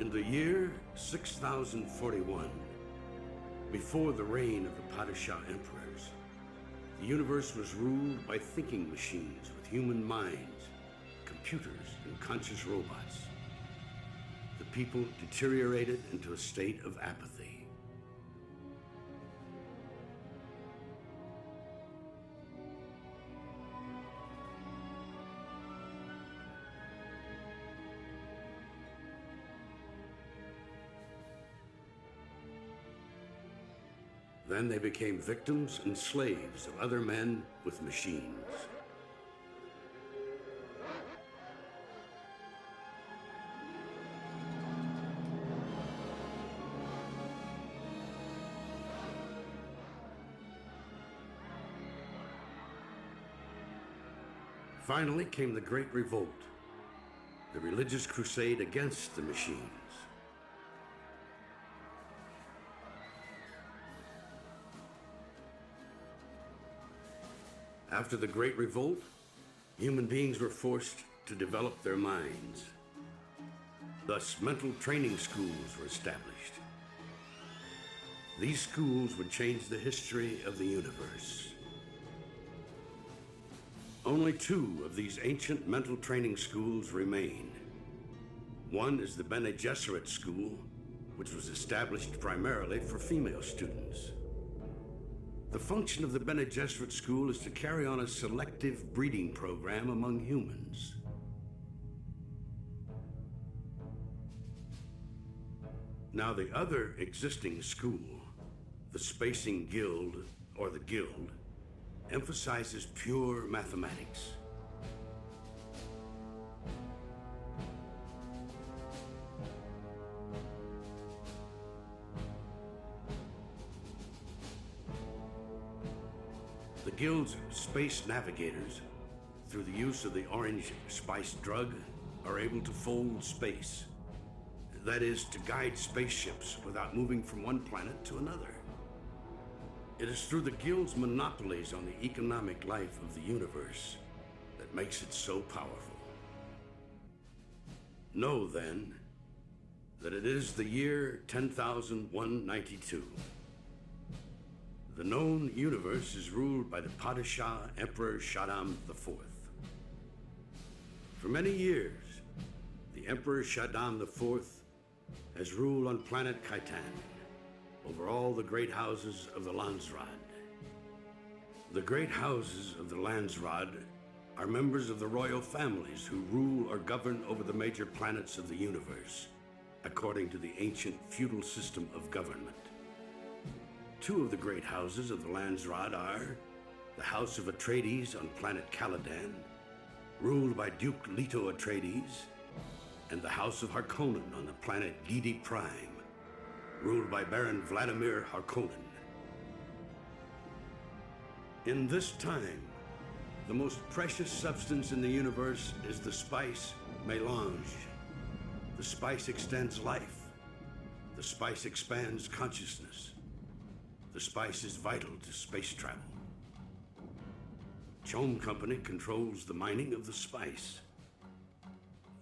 In the year 6041, before the reign of the Padishah emperors, the universe was ruled by thinking machines with human minds, computers, and conscious robots. The people deteriorated into a state of apathy. Then they became victims and slaves of other men with machines. Finally came the Great Revolt, the religious crusade against the machines. After the Great Revolt, human beings were forced to develop their minds. Thus, mental training schools were established. These schools would change the history of the universe. Only two of these ancient mental training schools remain. One is the Bene Gesserit School, which was established primarily for female students. The function of the Bene Gesserit School is to carry on a selective breeding program among humans. Now, the other existing school, the Spacing Guild, or the Guild, emphasizes pure mathematics. The Guild's space navigators, through the use of the orange spice drug, are able to fold space. That is, to guide spaceships without moving from one planet to another. It is through the Guild's monopolies on the economic life of the universe that makes it so powerful. Know, then, that it is the year 10,192. The known universe is ruled by the Padishah Emperor Shaddam IV. For many years, the Emperor Shaddam IV has ruled on planet Khitan over all the great houses of the Landsraad. The great houses of the Landsraad are members of the royal families who rule or govern over the major planets of the universe, according to the ancient feudal system of government. Two of the great houses of the Landsraad are the House of Atreides on planet Caladan, ruled by Duke Leto Atreides, and the House of Harkonnen on the planet Giedi Prime, ruled by Baron Vladimir Harkonnen. In this time, the most precious substance in the universe is the spice melange. The spice extends life. The spice expands consciousness. The spice is vital to space travel. Chom Company controls the mining of the spice.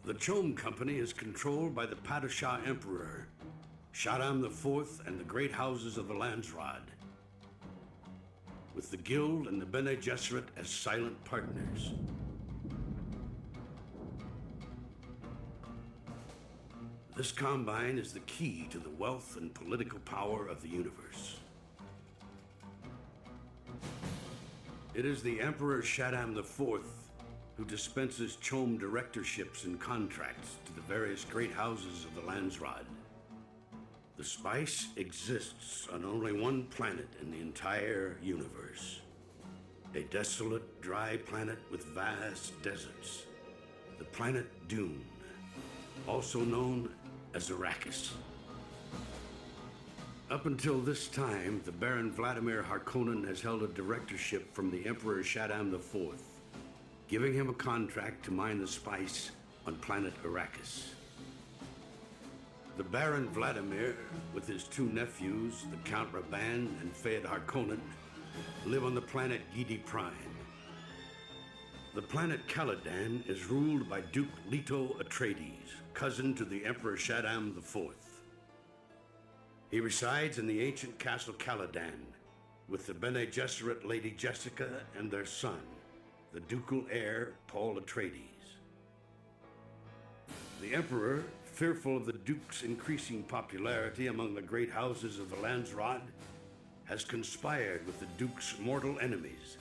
The Chom Company is controlled by the Padishah Emperor, Shaddam IV, and the great houses of the Landsraad, with the Guild and the Bene Gesserit as silent partners. This combine is the key to the wealth and political power of the universe. It is the Emperor Shaddam IV who dispenses Chom directorships and contracts to the various great houses of the Landsraad. The spice exists on only one planet in the entire universe. A desolate, dry planet with vast deserts. The planet Dune, also known as Arrakis. Up until this time, the Baron Vladimir Harkonnen has held a directorship from the Emperor Shaddam IV, giving him a contract to mine the spice on planet Arrakis. The Baron Vladimir, with his two nephews, the Count Raban and Fayed Harkonnen, live on the planet Giedi Prime. The planet Caladan is ruled by Duke Leto Atreides, cousin to the Emperor Shaddam IV. He resides in the ancient castle Caladan with the Bene Gesserit Lady Jessica and their son, the ducal heir Paul Atreides. The Emperor, fearful of the Duke's increasing popularity among the great houses of the Landsraad, has conspired with the Duke's mortal enemies,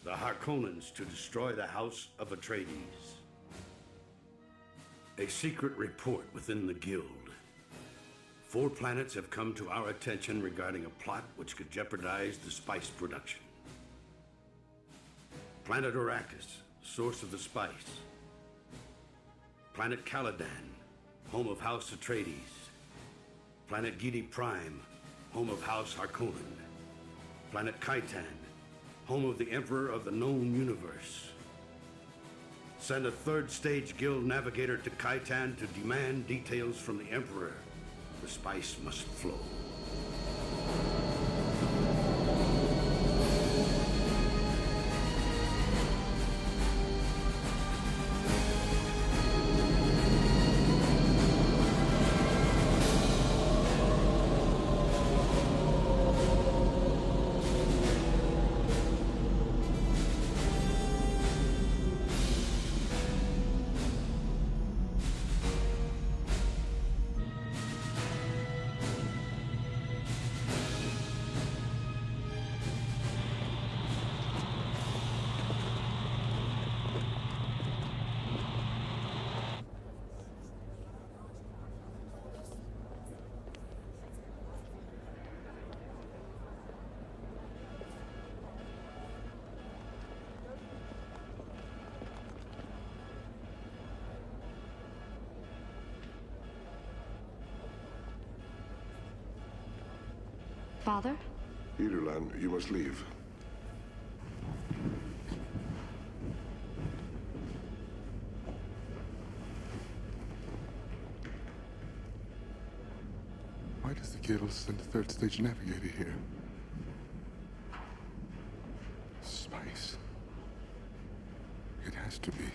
the Harkonnens, to destroy the House of Atreides. A secret report within the Guild. 4 planets have come to our attention regarding a plot which could jeopardize the spice production. Planet Arrakis, source of the spice. Planet Caladan, home of House Atreides. Planet Giedi Prime, home of House Harkonnen. Planet Kaitan, home of the Emperor of the known universe. Send a 3rd stage guild navigator to Kaitan to demand details from the Emperor. The spice must flow. Father? Irulan, you must leave. Why does the Guild send a 3rd stage navigator here? Spice. It has to be.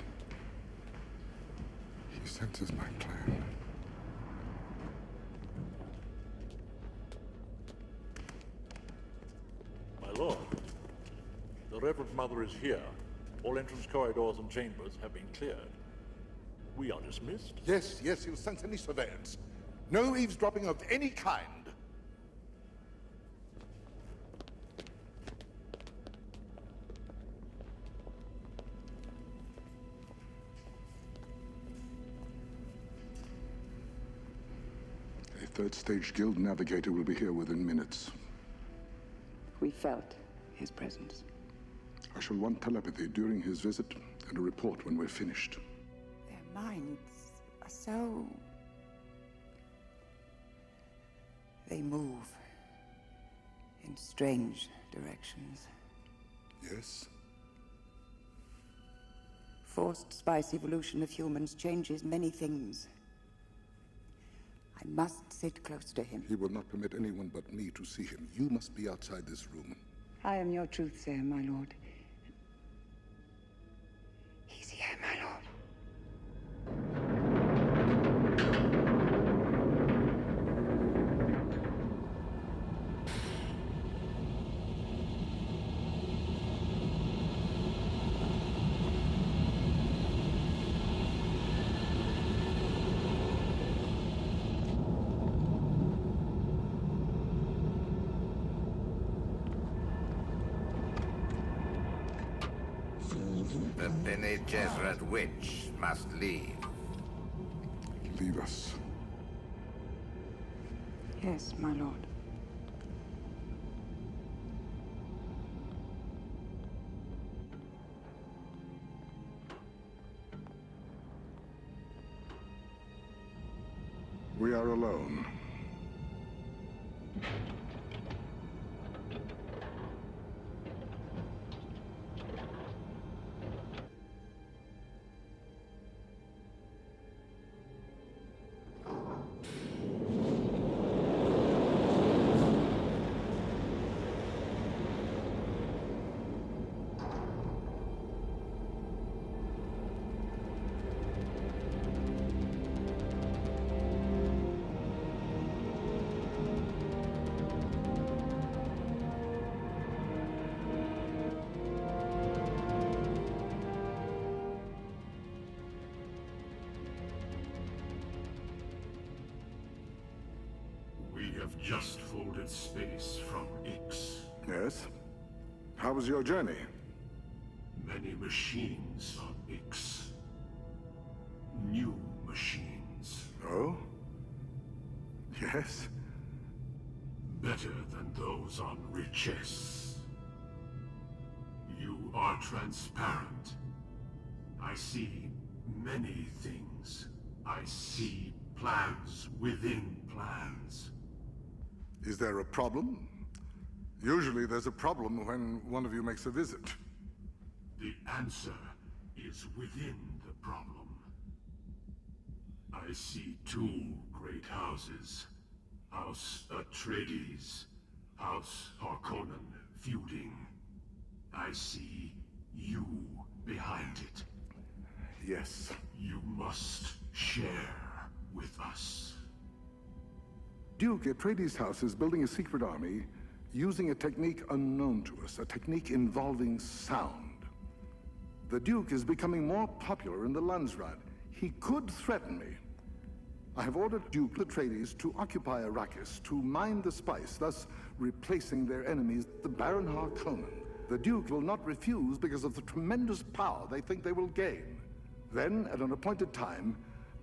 He senses my plan. My lord, the Reverend Mother is here. All entrance corridors and chambers have been cleared. We are dismissed. Yes, you sense any surveillance. No eavesdropping of any kind. A 3rd stage Guild navigator will be here within minutes. We felt his presence. I shall want telepathy during his visit and a report when we're finished. Their minds are so... They move in strange directions. Yes? Forced spice evolution of humans changes many things. I must sit close to him. He will not permit anyone but me to see him. You must be outside this room. I am your truthsayer, my lord. He's here, my lord. The Bene Gesserit witch must leave. Leave us. Yes, my lord. We are alone. have just folded space from Ix. Yes? How was your journey? Many machines on Ix. New machines. Oh? Yes? Better than those on Riches. You are transparent. I see many things. I see plans within plans. Is there a problem? Usually there's a problem when one of you makes a visit. The answer is within the problem. I see two great houses. House Atreides, House Harkonnen feuding. I see you behind it. Yes. You must share with us. Duke Atreides' house is building a secret army using a technique unknown to us, a technique involving sound. The Duke is becoming more popular in the Landsraad. He could threaten me. I have ordered Duke Atreides to occupy Arrakis, to mine the spice, thus replacing their enemies, the Baron Harkonnen. The Duke will not refuse because of the tremendous power they think they will gain. Then, at an appointed time,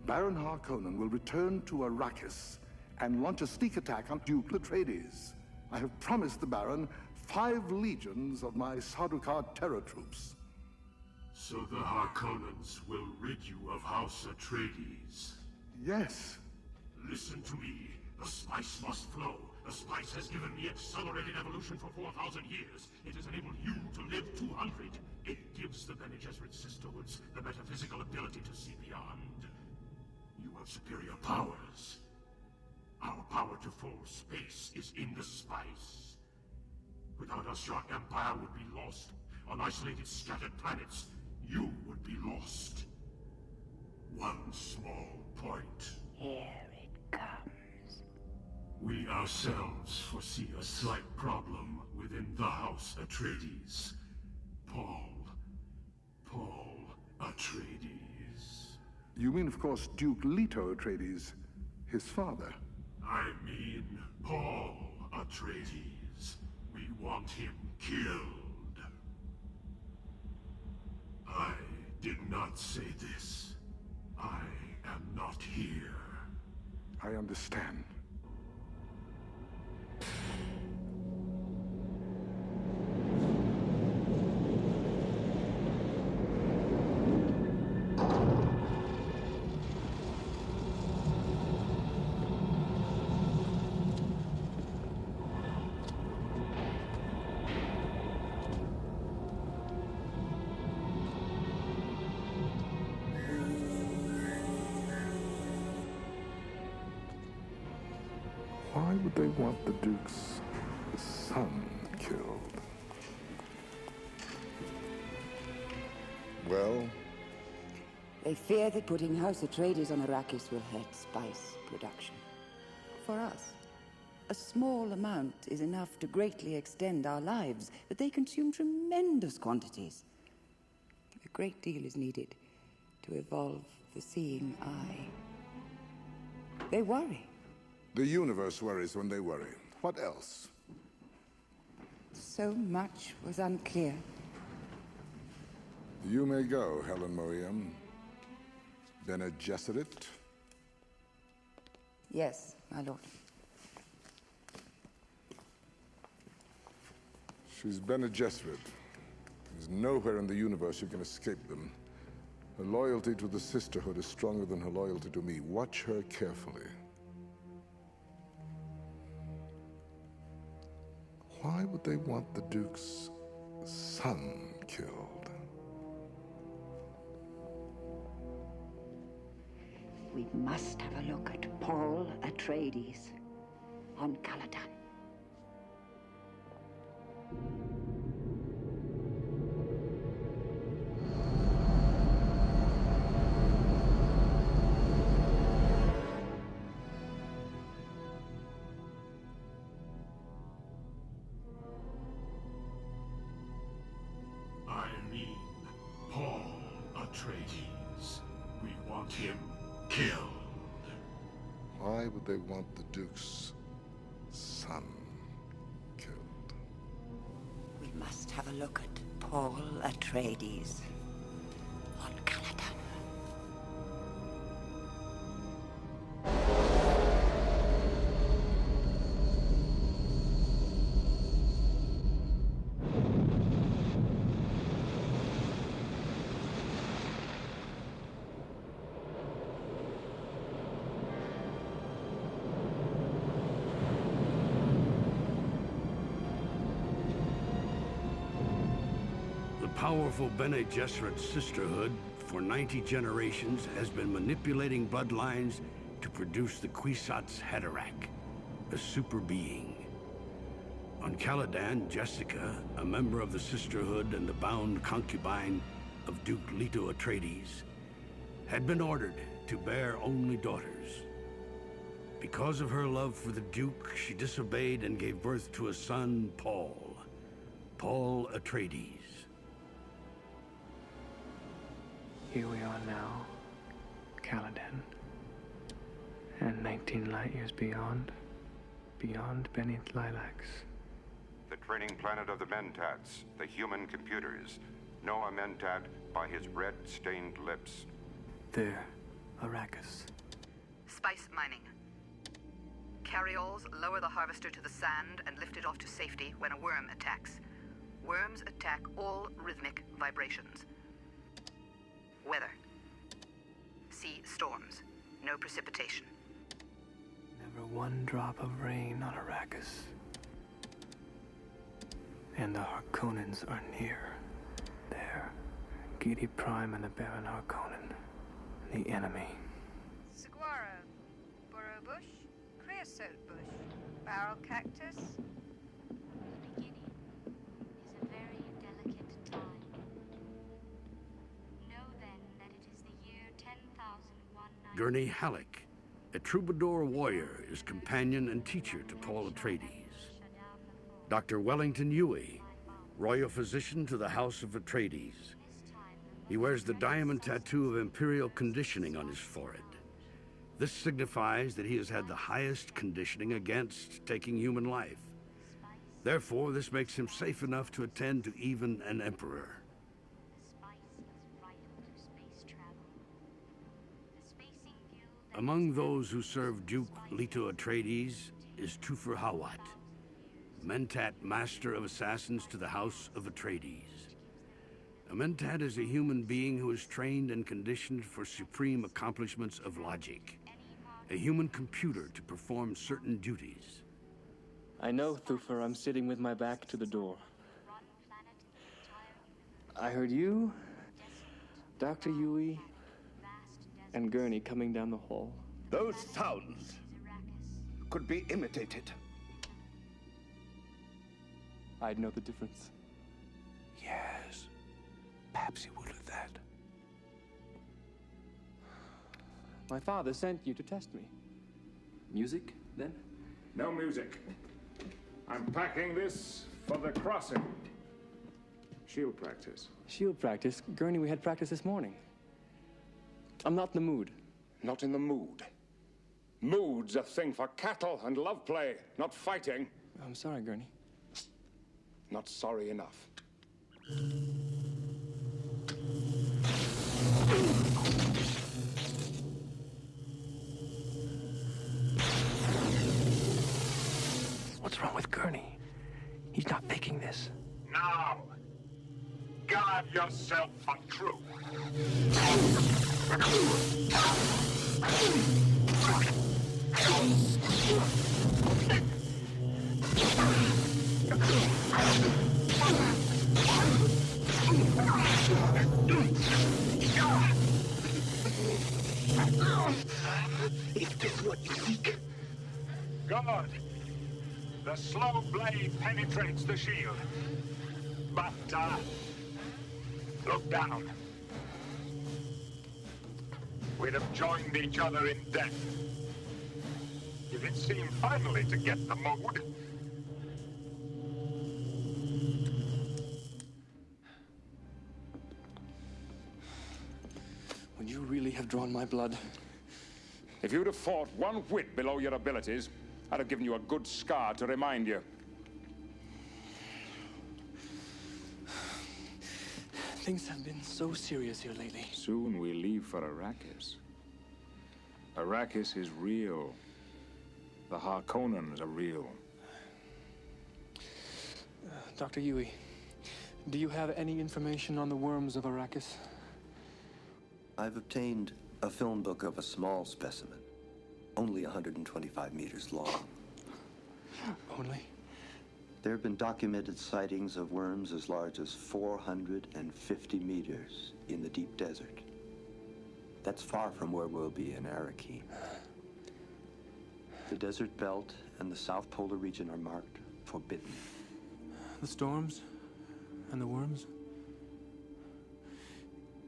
Baron Harkonnen will return to Arrakis and launch a sneak attack on Duke Atreides. I have promised the Baron 5 legions of my Sardaukar terror troops. So the Harkonnens will rid you of House Atreides. Yes. Listen to me. The spice must flow. The spice has given me accelerated evolution for 4,000 years. It has enabled you to live 200. It gives the Bene Gesserit sisterhoods the metaphysical ability to see beyond. You have superior powers. Our power to fold space is in the spice. Without us, your empire would be lost. On isolated, scattered planets, you would be lost. One small point. Here it comes. We ourselves foresee a slight problem within the House Atreides. Paul Atreides. You mean, of course, Duke Leto Atreides, his father? I mean Paul Atreides. We want him killed. I did not say this. I am not here. I understand. Why would they want the Duke's son killed? Well? They fear that putting House Atreides on Arrakis will hurt spice production. For us, a small amount is enough to greatly extend our lives, but they consume tremendous quantities. A great deal is needed to evolve the seeing eye. They worry. The universe worries when they worry. What else? So much was unclear. You may go, Helen Miriam. Bene Gesserit? Yes, my lord. She's Bene Gesserit. There's nowhere in the universe you can escape them. Her loyalty to the Sisterhood is stronger than her loyalty to me. Watch her carefully. Why would they want the Duke's son killed? We must have a look at Paul Atreides on Caladan. I mean Paul Atreides. We want him killed. Why would they want the Duke's have a look at Paul Atreides on Caladan. The powerful Bene Gesserit sisterhood for 90 generations has been manipulating bloodlines to produce the Kwisatz Haderach, a super being. On Caladan, Jessica, a member of the sisterhood and the bound concubine of Duke Leto Atreides, had been ordered to bear only daughters. Because of her love for the Duke, she disobeyed and gave birth to a son, Paul Atreides. Here we are now, Caladan, and 19 light years beyond Bene Lilacs. The training planet of the Mentats, the human computers, know a Mentat by his red-stained lips. There, Arrakis. Spice mining. Carryalls lower the harvester to the sand and lift it off to safety when a worm attacks. Worms attack all rhythmic vibrations. Weather. Sea storms. No precipitation. Never one drop of rain on Arrakis. And the Harkonnens are near. There. Giedi Prime and the Baron Harkonnen. The enemy. Saguaro. Burrow bush. Creosote bush. Barrel cactus. The beginning is a very delicate time. Know then that it is the year 10,190. Gurney Halleck, a troubadour warrior, is companion and teacher to Paul Atreides. Dr. Wellington Yueh, royal physician to the House of Atreides. He wears the diamond tattoo of Imperial conditioning on his forehead. This signifies that he has had the highest conditioning against taking human life. Therefore, this makes him safe enough to attend to even an emperor. Among those who serve Duke Leto Atreides is Tufir Hawat, Mentat Master of Assassins to the House of Atreides. A Mentat is a human being who is trained and conditioned for supreme accomplishments of logic. A human computer to perform certain duties. I know, Thufir, I'm sitting with my back to the door. I heard you, Dr. Yueh, and Gurney coming down the hall. Those sounds could be imitated. I'd know the difference. Yes. Perhaps he would have that. My father sent you to test me. Music, then? No music. I'm packing this for the crossing. Shield practice. Shield practice? Gurney, we had practice this morning. I'm not in the mood. Not in the mood. Mood's a thing for cattle and love play, not fighting. I'm sorry, Gurney. Not sorry enough. What's wrong with Gurney? He's not faking this. Now, guard yourself for truth. Is this what you seek? Good. The slow blade penetrates the shield. But, look down. We'd have joined each other in death. If it seemed finally to get the mood. Would you really have drawn my blood? If you'd have fought one whit below your abilities, I'd have given you a good scar to remind you. Things have been so serious here lately. Soon we leave for Arrakis. Arrakis is real. The Harkonnens are real. Dr. Yui, do you have any information on the worms of Arrakis? I've obtained a film book of a small specimen, only 125 meters long. Only? There have been documented sightings of worms as large as 450 meters in the deep desert. That's far from where we'll be in Arrakeen. The desert belt and the South Polar region are marked forbidden. The storms and the worms?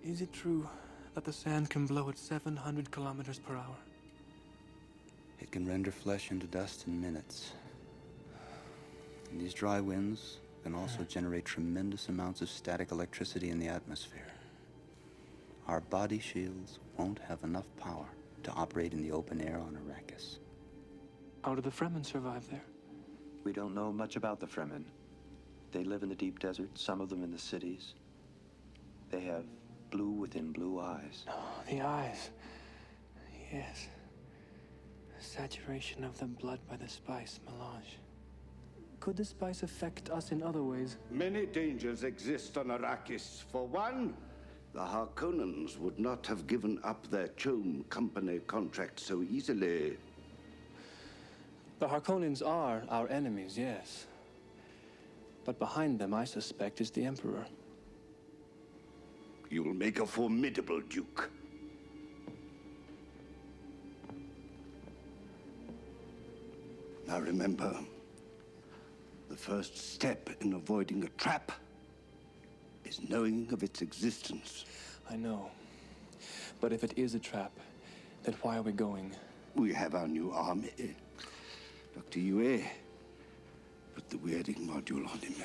Is it true that the sand can blow at 700 kilometers per hour? It can render flesh into dust in minutes. And these dry winds can also generate tremendous amounts of static electricity in the atmosphere. Our body shields won't have enough power to operate in the open air on Arrakis. How do the Fremen survive there? We don't know much about the Fremen. They live in the deep desert, some of them in the cities. They have blue within blue eyes. Oh, the eyes. Yes. Saturation of the blood by the spice melange. Could the spice affect us in other ways? Many dangers exist on Arrakis. For one, the Harkonnens would not have given up their Chom Company contract so easily. The Harkonnens are our enemies, yes. But behind them, I suspect, is the Emperor. You'll make a formidable Duke. Now remember, the first step in avoiding a trap is knowing of its existence. I know. But if it is a trap, then why are we going? We have our new army. Dr. Yue, put the weirding module on him.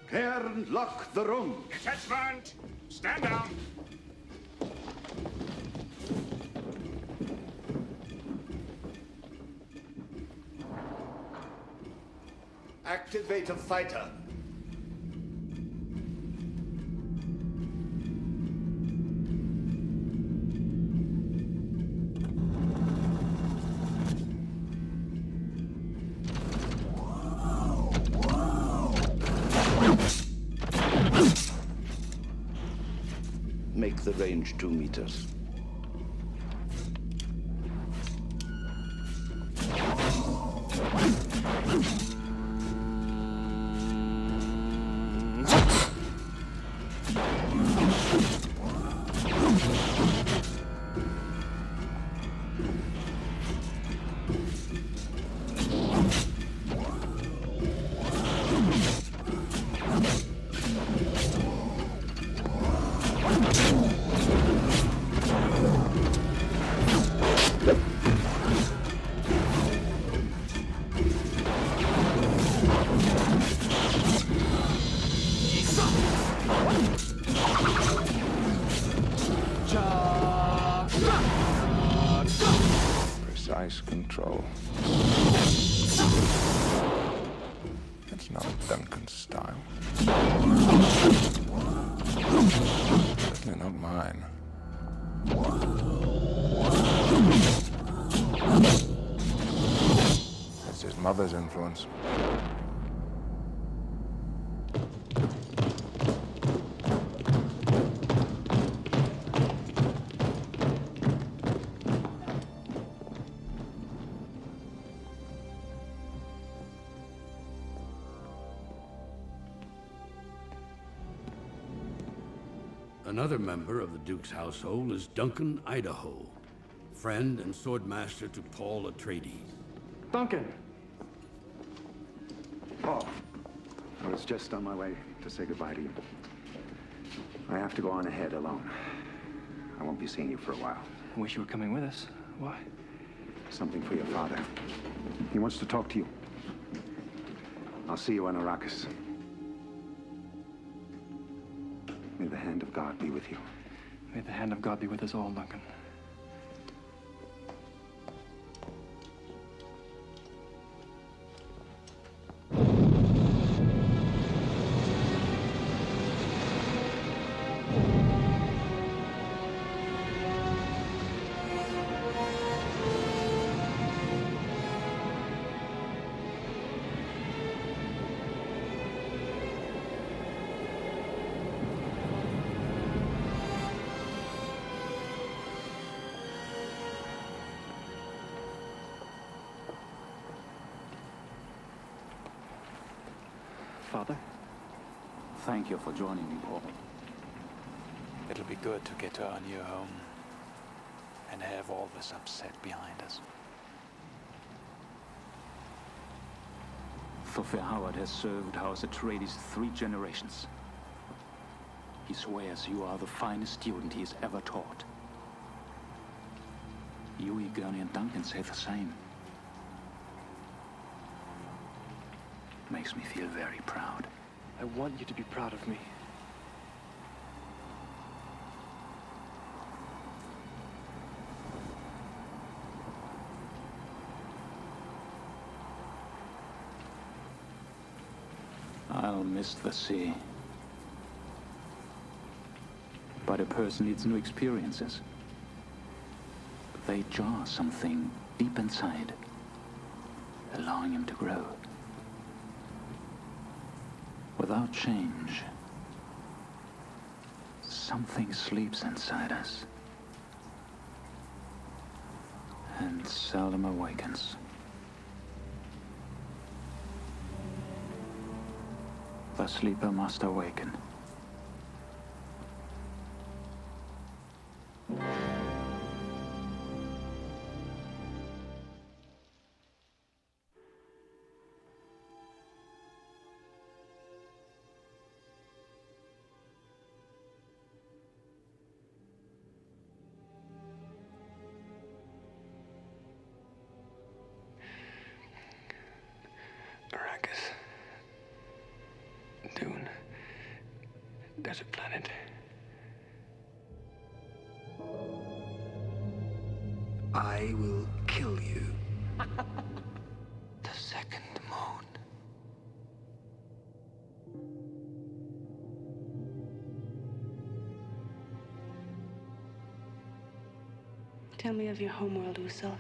Cairn, lock the room. Detachment! Stand down! Activate a fighter. Make the range 2 meters. Precise control. It's not Duncan's style. Certainly not mine. It's his mother's influence. Another member of the Duke's household is Duncan Idaho, friend and swordmaster to Paul Atreides. Duncan! Paul, I was just on my way to say goodbye to you. I have to go on ahead alone. I won't be seeing you for a while. I wish you were coming with us. Why? Something for your father. He wants to talk to you. I'll see you on Arrakis. May the hand of God be with you. May the hand of God be with us all, Duncan. Father? Thank you for joining me, Paul. It'll be good to get to our new home and have all this upset behind us. Thorfinn Howard has served House Atreides 3 generations. He swears you are the finest student he has ever taught. Huey, Gurney, and Duncan say the same. Makes me feel very proud. I want you to be proud of me. I'll miss the sea. But a person needs new experiences. They jar something deep inside, allowing him to grow. Without change, something sleeps inside us and seldom awakens. The sleeper must awaken. Arrakis. Dune. Desert planet. I will kill you. The second moon. Tell me of your homeworld, Usul.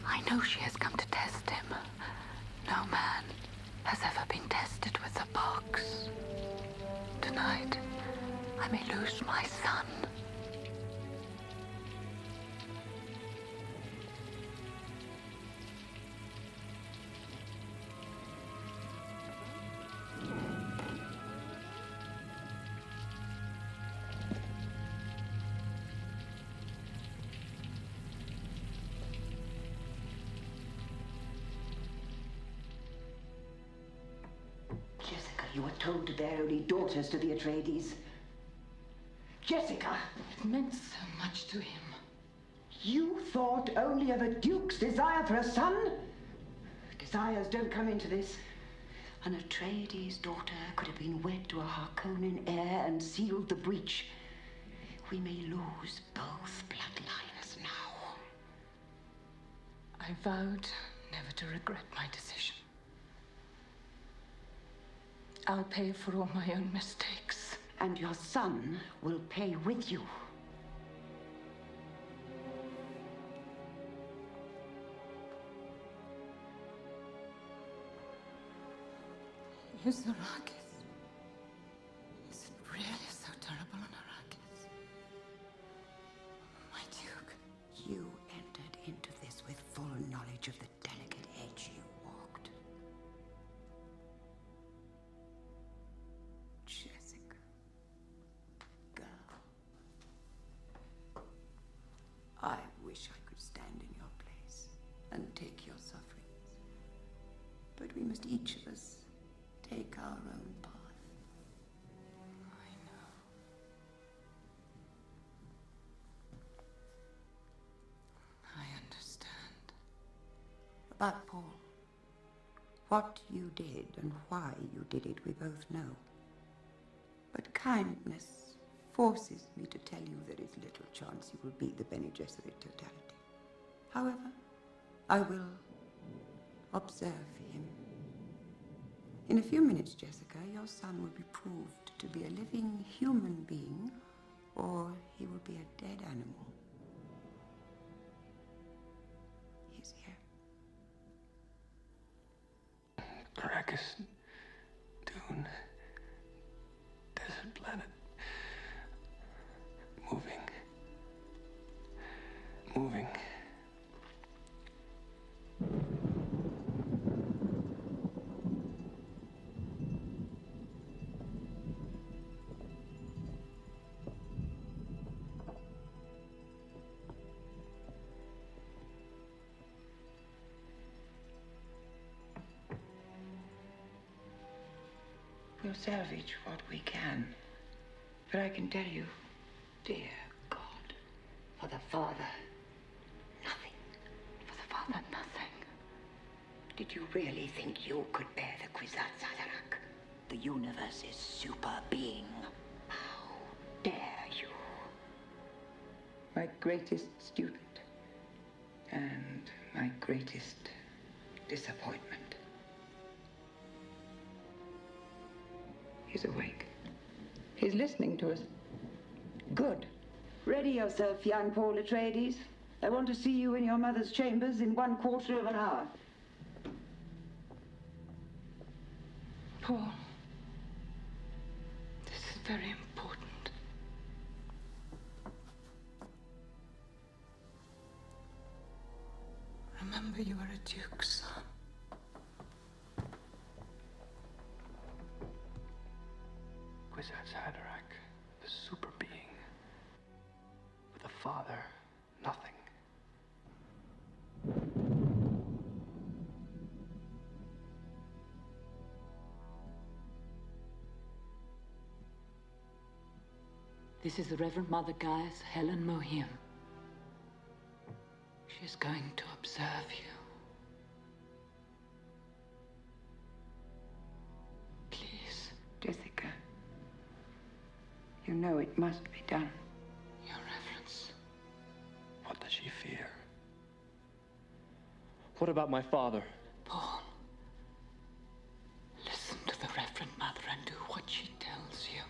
I know she has come to test him. No man has ever been tested with the box. Tonight, I may lose my son. Jessica, you were told to bear only daughters to the Atreides. Jessica! It meant so much to him. You thought only of a duke's desire for a son? Desires don't come into this. An Atreides daughter could have been wed to a Harkonnen heir and sealed the breach. We may lose both bloodlines now. I vowed never to regret my decision. I'll pay for all my own mistakes. And your son will pay with you. Is Arrakis? Is it really so terrible on Arrakis? My Duke. You entered into this with full knowledge of the delicate edge you walked. Jessica. Girl. I wish I could stand in your place and take your sufferings. But we must each of us take our own path. I understand. About Paul. What you did and why you did it, we both know. But kindness forces me to tell you there is little chance you will beat the Bene Gesserit totality. However, I will observe him. In a few minutes, Jessica, your son will be proved to be a living human being, or he will be a dead animal. He's here. Arrakis, Dune, desert planet. Moving. We'll salvage what we can. But I can tell you, dear God, for the Father, nothing. For the Father, nothing. Did you really think you could bear the Kwisatz Haderach? The universe's super being. How dare you? My greatest student. And my greatest disappointment. He's awake. He's listening to us. Good. Ready yourself, young Paul Atreides. I want to see you in your mother's chambers in 1/4 of an hour. Paul, this is very important. Remember, you are a duke's son. Kwisatz Haderach, the super being. For the Father, nothing. This is the Reverend Mother Gaius Helen Mohim. She is going to observe you. Please. Jessica, you know it must be done. Your Reverence. What does she fear? What about my father? Paul, listen to the Reverend Mother and do what she tells you.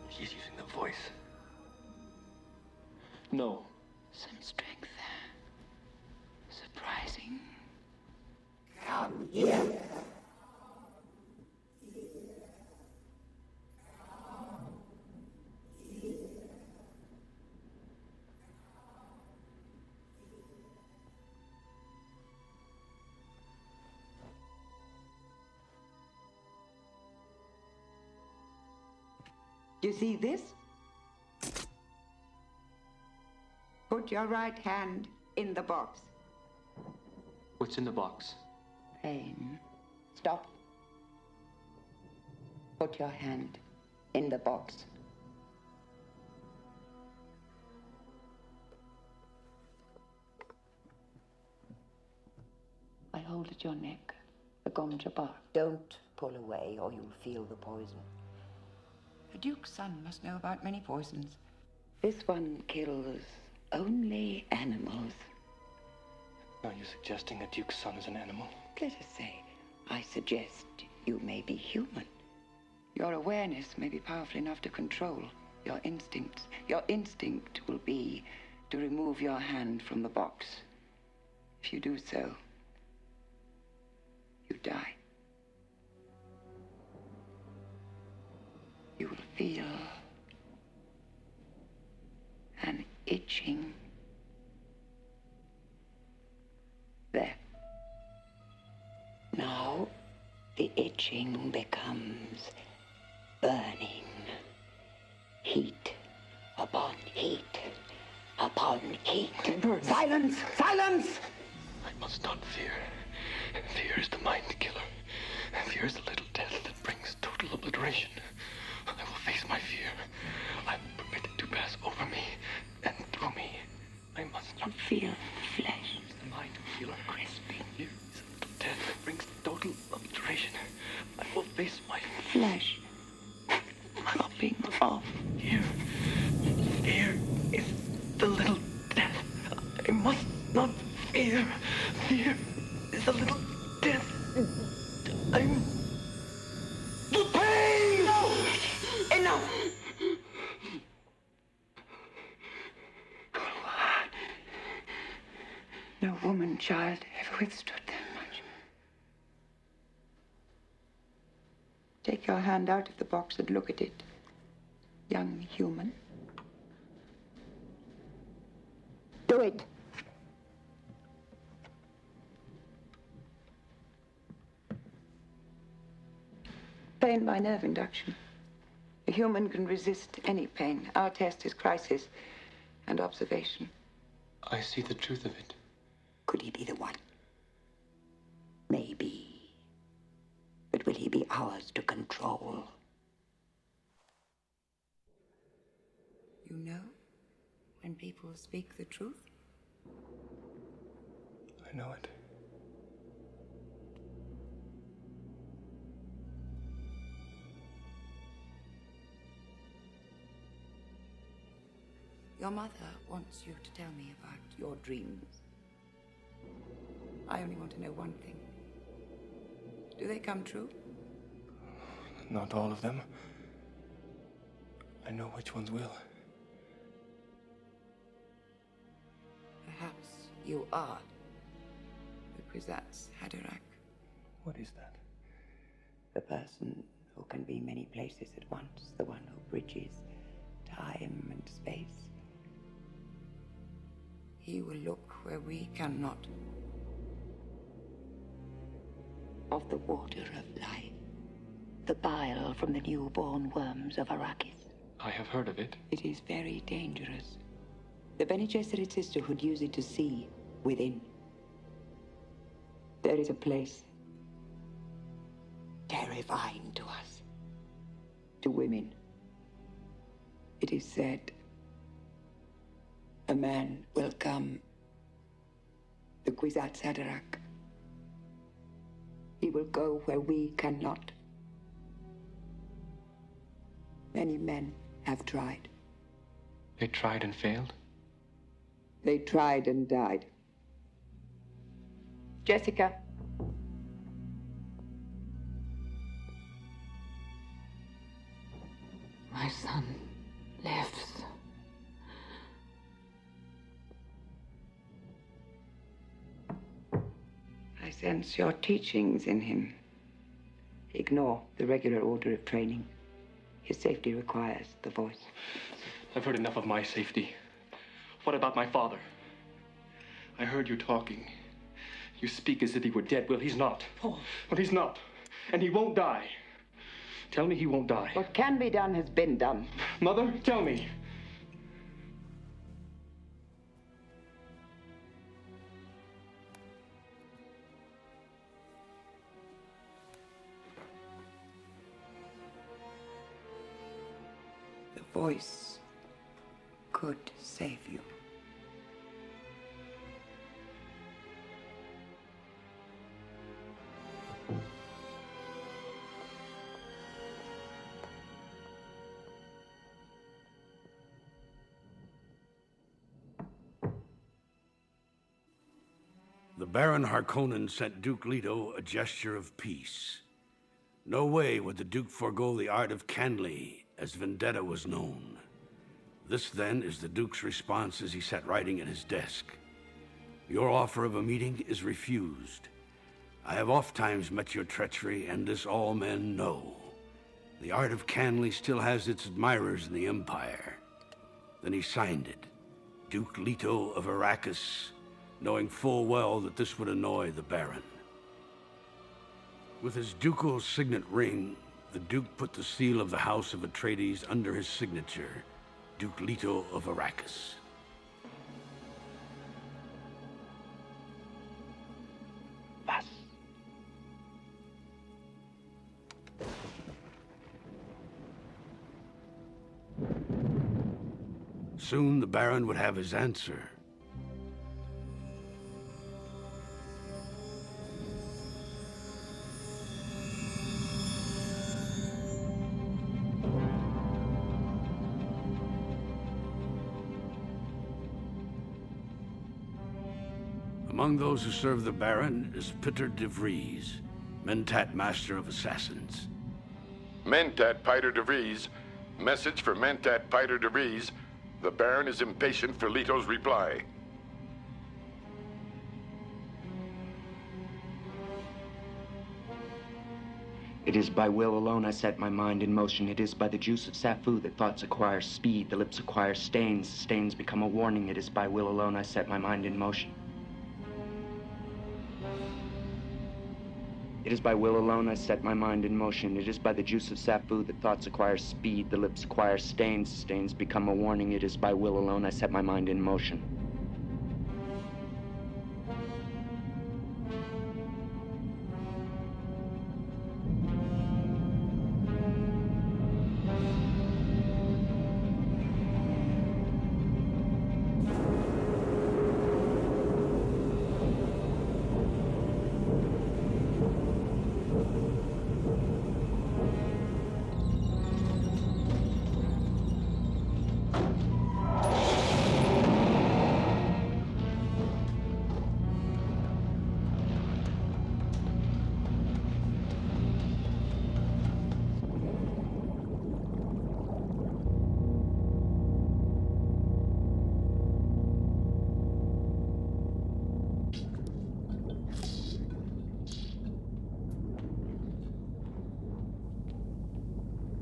She's using the voice. No. Some strength there. Surprising. Come here. You see this? Put your right hand in the box. What's in the box? Pain. Stop. Put your hand in the box. I hold at your neck, the Gom Jabbar. Don't pull away or you'll feel the poison. The Duke's son must know about many poisons. This one kills only animals. Are you suggesting a Duke's son is an animal? Let us say, I suggest you may be human. Your awareness may be powerful enough to control your instincts. Your instinct will be to remove your hand from the box. If you do so, you die. You will feel an itching there. Now, the itching becomes burning. Heat upon heat upon heat. Silence! Silence! I must not fear. Fear is the mind killer. Fear is the little death that brings total obliteration. I will face my fear. I will permit it to pass over me and through me. I must not feel flesh. The mind killer. Crisping. Fear is the little death that brings total obliteration. I will face my Flesh. Dropping off. Fear. Fear is the little death. I must not fear. Fear is the little death. I'm the pain! No! Enough! No woman, child, ever withstood that much. Take your hand out of the box and look at it, young human. Do it. Pain by nerve induction. A human can resist any pain. Our test is crisis and observation. I see the truth of it. Could he be the one? Maybe. But will he be ours to control? You know when people speak the truth? I know it. Your mother wants you to tell me about your dreams. I only want to know one thing. Do they come true? Not all of them. I know which ones will. Perhaps you are the Kwisatz Haderach. What is that? The person who can be many places at once. The one who bridges time and space. He will look where we cannot. Of the water of life. The bile from the newborn worms of Arrakis. I have heard of it. It is very dangerous. The Bene Gesserit Sisterhood use it to see within. There is a place terrifying to us. To women. It is said a man will come, the Kwisatz Haderach. He will go where we cannot. Many men have tried. They tried and failed? They tried and died. Jessica. My son lives. I sense your teachings in him. Ignore the regular order of training. His safety requires the voice. I've heard enough of my safety. What about my father? I heard you talking. You speak as if he were dead. Well, he's not. Paul. Well, he's not. And he won't die. Tell me he won't die. What can be done has been done. Mother, tell me. The voice could save you. The Baron Harkonnen sent Duke Leto a gesture of peace. No way would the Duke forego the art of Canley, as vendetta was known. This, then, is the Duke's response as he sat writing at his desk. Your offer of a meeting is refused. I have ofttimes met your treachery, and this all men know. The art of Canley still has its admirers in the Empire. Then he signed it, Duke Leto of Arrakis, knowing full well that this would annoy the Baron. With his ducal signet ring, the Duke put the seal of the House of Atreides under his signature, Duke Leto of Arrakis. Soon the Baron would have his answer. Among those who serve the Baron is Piter de Vries, Mentat Master of Assassins. Mentat Piter de Vries. Message for Mentat Piter de Vries. The Baron is impatient for Leto's reply. It is by will alone I set my mind in motion. It is by the juice of Safu that thoughts acquire speed, the lips acquire stains, stains become a warning. It is by will alone I set my mind in motion. It is by will alone I set my mind in motion. It is by the juice of Safu that thoughts acquire speed, the lips acquire stains, stains become a warning. It is by will alone I set my mind in motion.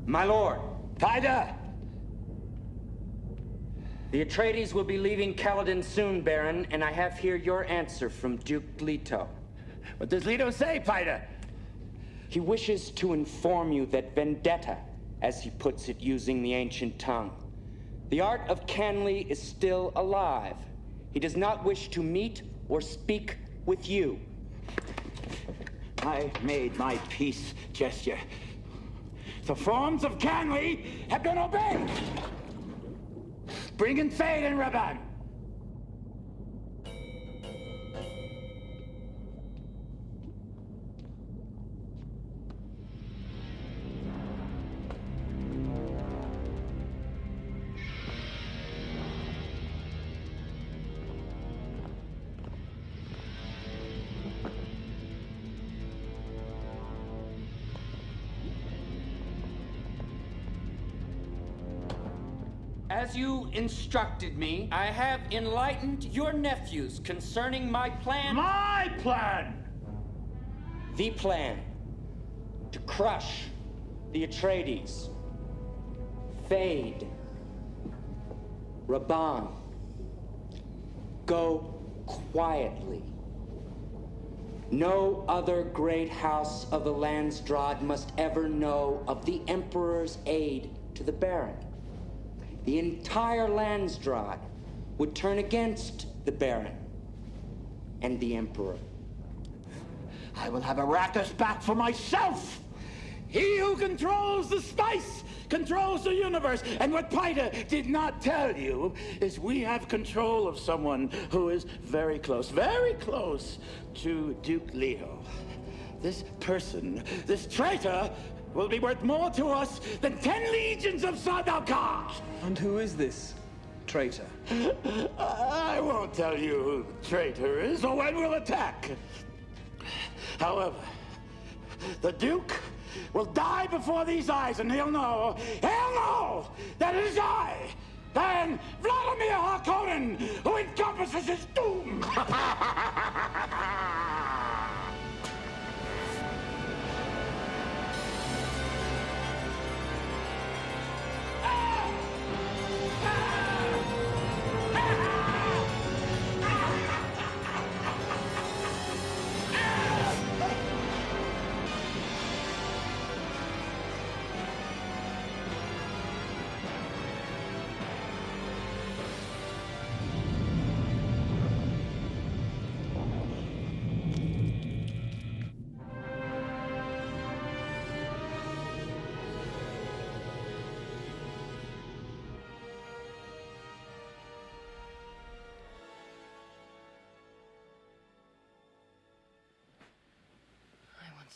My lord. Piter! The Atreides will be leaving Caladan soon, Baron, and I have here your answer from Duke Leto. What does Leto say, Piter? He wishes to inform you that vendetta, as he puts it using the ancient tongue, the art of Canley is still alive. He does not wish to meet or speak with you. I made my peace gesture. The forms of Canley have been obeyed. Bring in Thade and Rabban. As you instructed me, I have enlightened your nephews concerning my plan. My plan! The plan to crush the Atreides. Thade. Rabban. Go quietly. No other great house of the Landsraad must ever know of the Emperor's aid to the Baron. The entire Landsraad would turn against the Baron and the Emperor. I will have Arrakis back for myself! He who controls the spice controls the universe. And what Piter did not tell you is we have control of someone who is very close to Duke Leto. This person, this traitor, will be worth more to us than 10 legions of Sardaukar! And who is this traitor? I won't tell you who the traitor is or when we'll attack. However, the Duke will die before these eyes, and he'll know that it is I, Baron Vladimir Harkonnen, who encompasses his doom!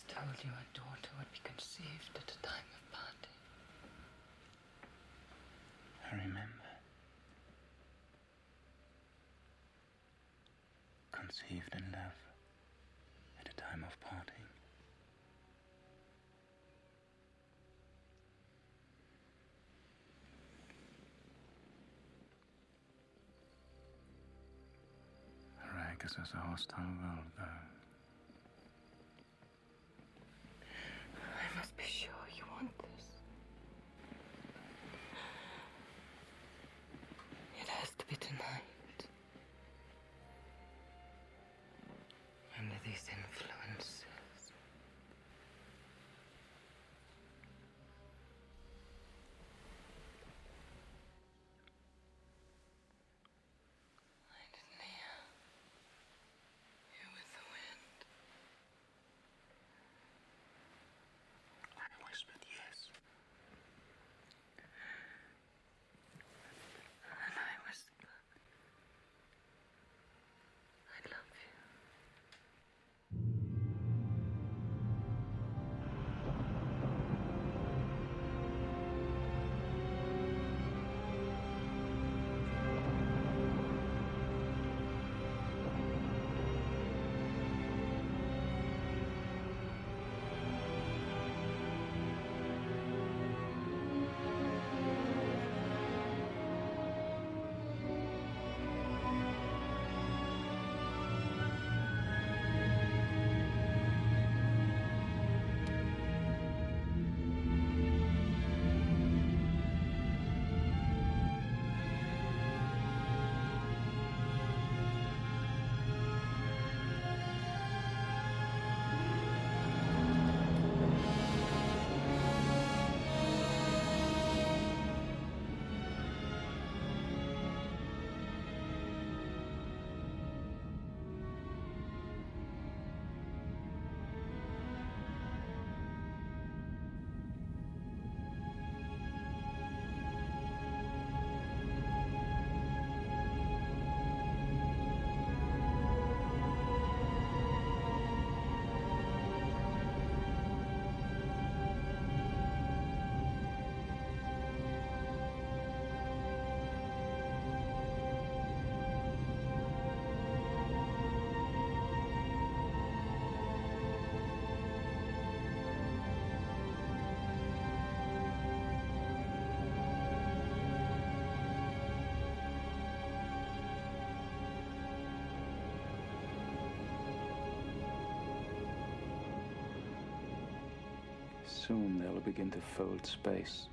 told you a daughter would be conceived at a time of parting. I remember. Conceived in love at a time of parting. Arrakis is a hostile world, though. I must be sure you want this. It has to be tonight. Under these influences. Soon they'll begin to fold space.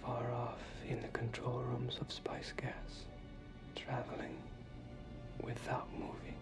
Far off in the control rooms of Spice Gas, traveling without moving.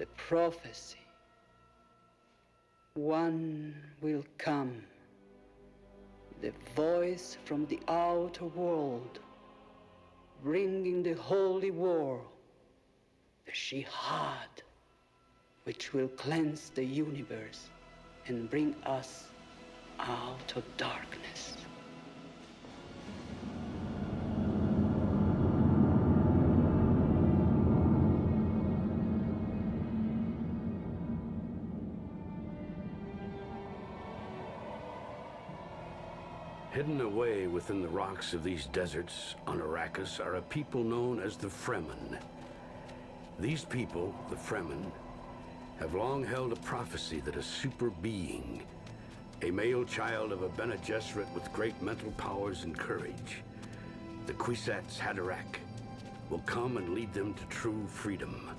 the prophecy. One will come, the voice from the outer world, bringing the holy war, the Jihad, which will cleanse the universe and bring us out of darkness. Hidden away within the rocks of these deserts on Arrakis are a people known as the Fremen. These people, the Fremen, have long held a prophecy that a super being, a male child of a Bene Gesserit with great mental powers and courage, the Kwisatz Haderach, will come and lead them to true freedom.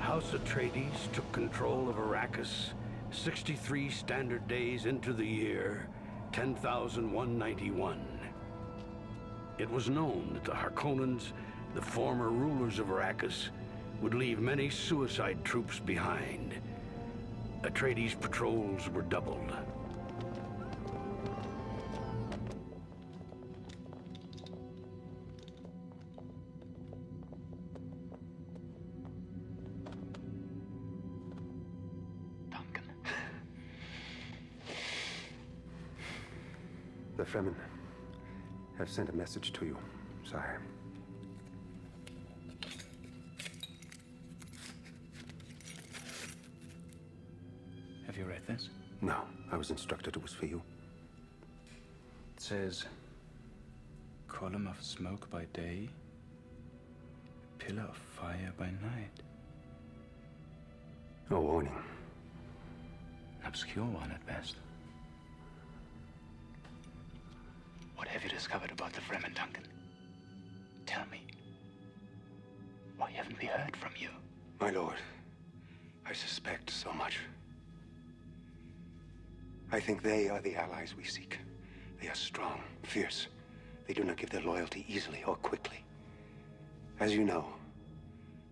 House Atreides took control of Arrakis 63 standard days into the year 10,191. It was known that the Harkonnens, the former rulers of Arrakis, would leave many suicide troops behind. Atreides patrols were doubled. The Fremen have sent a message to you, sire. Have you read this? No, I was instructed it was for you. It says, column of smoke by day, pillar of fire by night. A warning. An obscure one at best. What have you discovered about the Fremen, Duncan? Tell me. Why haven't we heard from you? My lord, I suspect so much. I think they are the allies we seek. They are strong, fierce. They do not give their loyalty easily or quickly. As you know,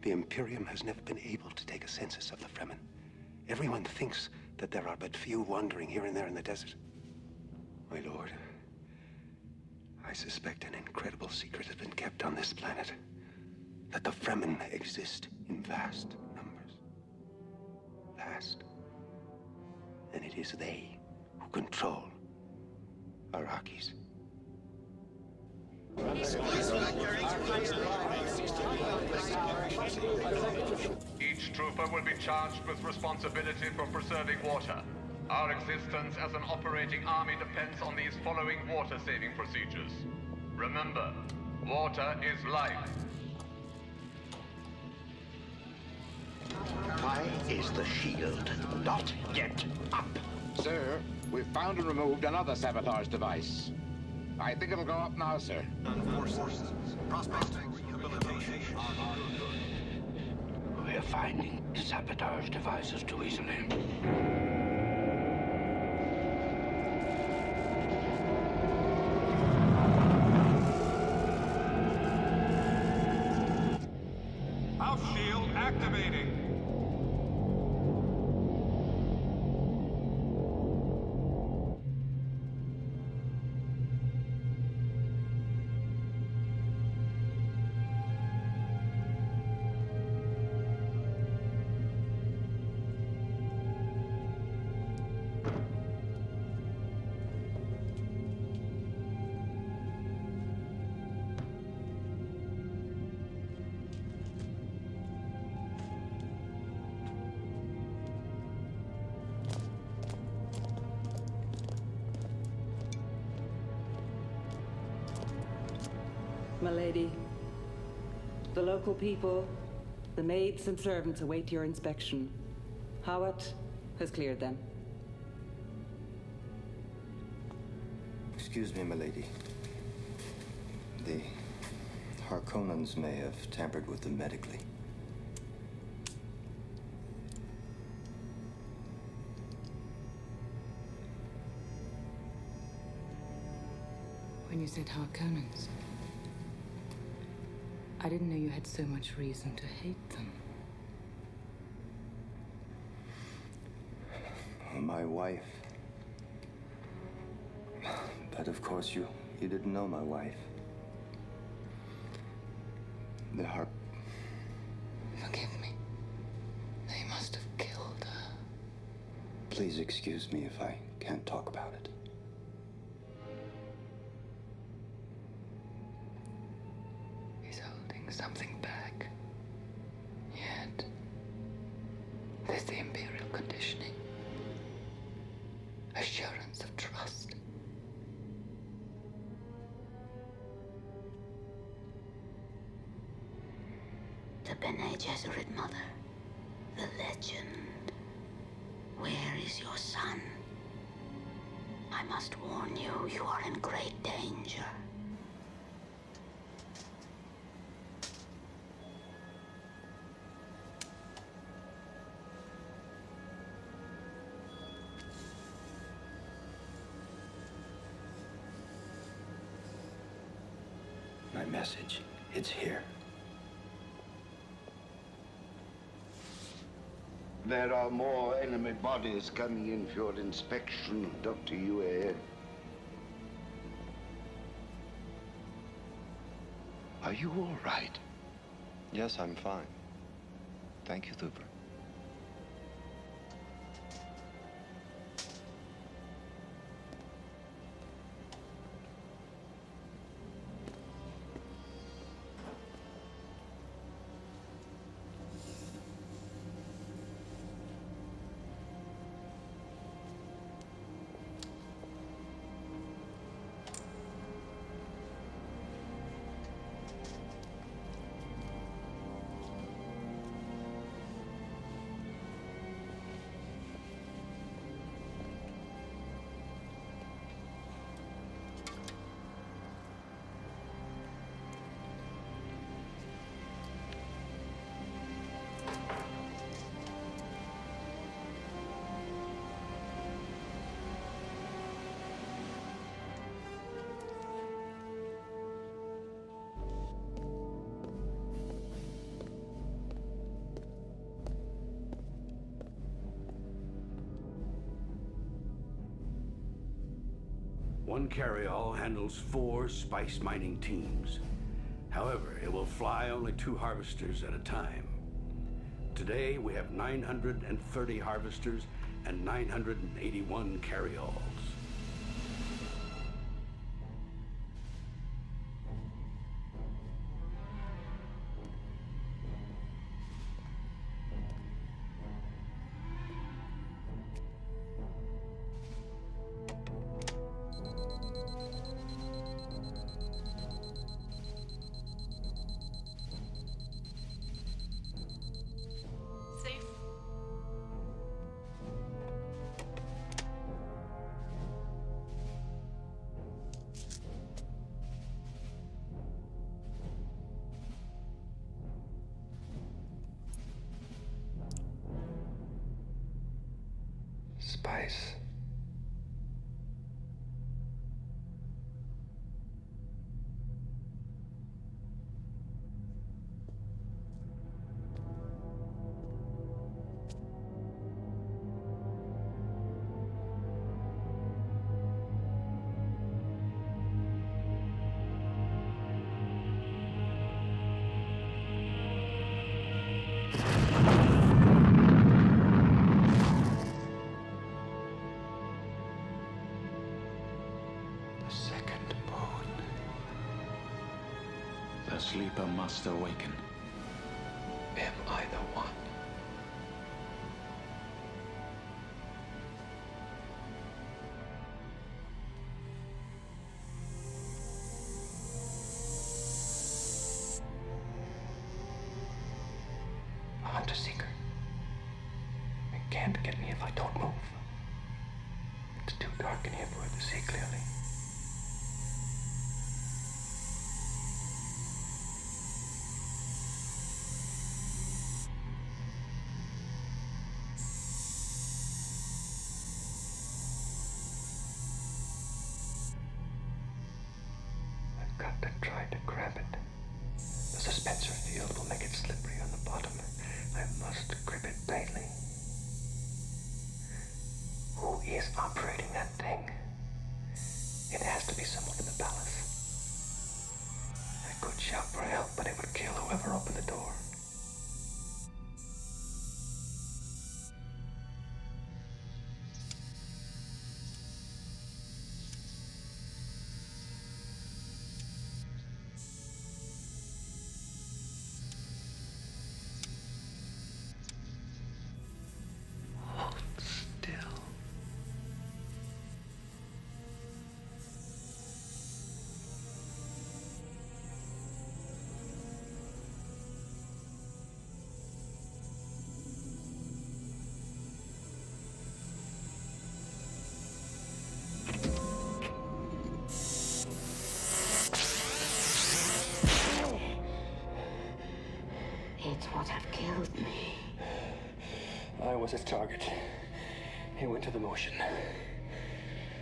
the Imperium has never been able to take a census of the Fremen. Everyone thinks that there are but few wandering here and there in the desert. My lord, I suspect an incredible secret has been kept on this planet. That the Fremen exist in vast numbers. Vast. And it is they who control Arrakis. Each trooper will be charged with responsibility for preserving water. Our existence as an operating army depends on these following water-saving procedures. Remember, water is life. Why is the shield not yet up? Sir, we've found and removed another sabotage device. I think it'll go up now, sir. We're finding sabotage devices too easily. House shield activating. My lady, The local people, the maids and servants await your inspection. Hawat has cleared them. Excuse me, milady. The Harkonnens may have tampered with them medically. When you said Harkonnens, I didn't know you had so much reason to hate them. My wife. But of course you didn't know my wife. The Hark... Forgive me. They must have killed her. Please excuse me if I can't talk about it. He's holding something back. Yet, there's the Imperial conditioning. Assurance of trust. The Bene Gesserit mother. The legend. Where is your son? I must warn you, you are in great danger. My message, it's here. There are more enemy bodies coming in for your inspection, Dr. Yue. Are you all right? Yes, I'm fine. Thank you, Thupper. One carryall handles 4 spice mining teams. However, it will fly only 2 harvesters at a time. Today, we have 930 harvesters and 981 carryalls. Spice. The sleeper must awaken. Am I the one? can't get me if I don't move. It's too dark in here for her to see clearly. I've got to try to grab it. The suspensor field will make it slippery on the bottom. I must grip it tightly. Who is operating that thing? It has to be someone in the palace. I could shout for help, but it would kill whoever opened the door. It's what have killed me. I was his target. He went to the motion.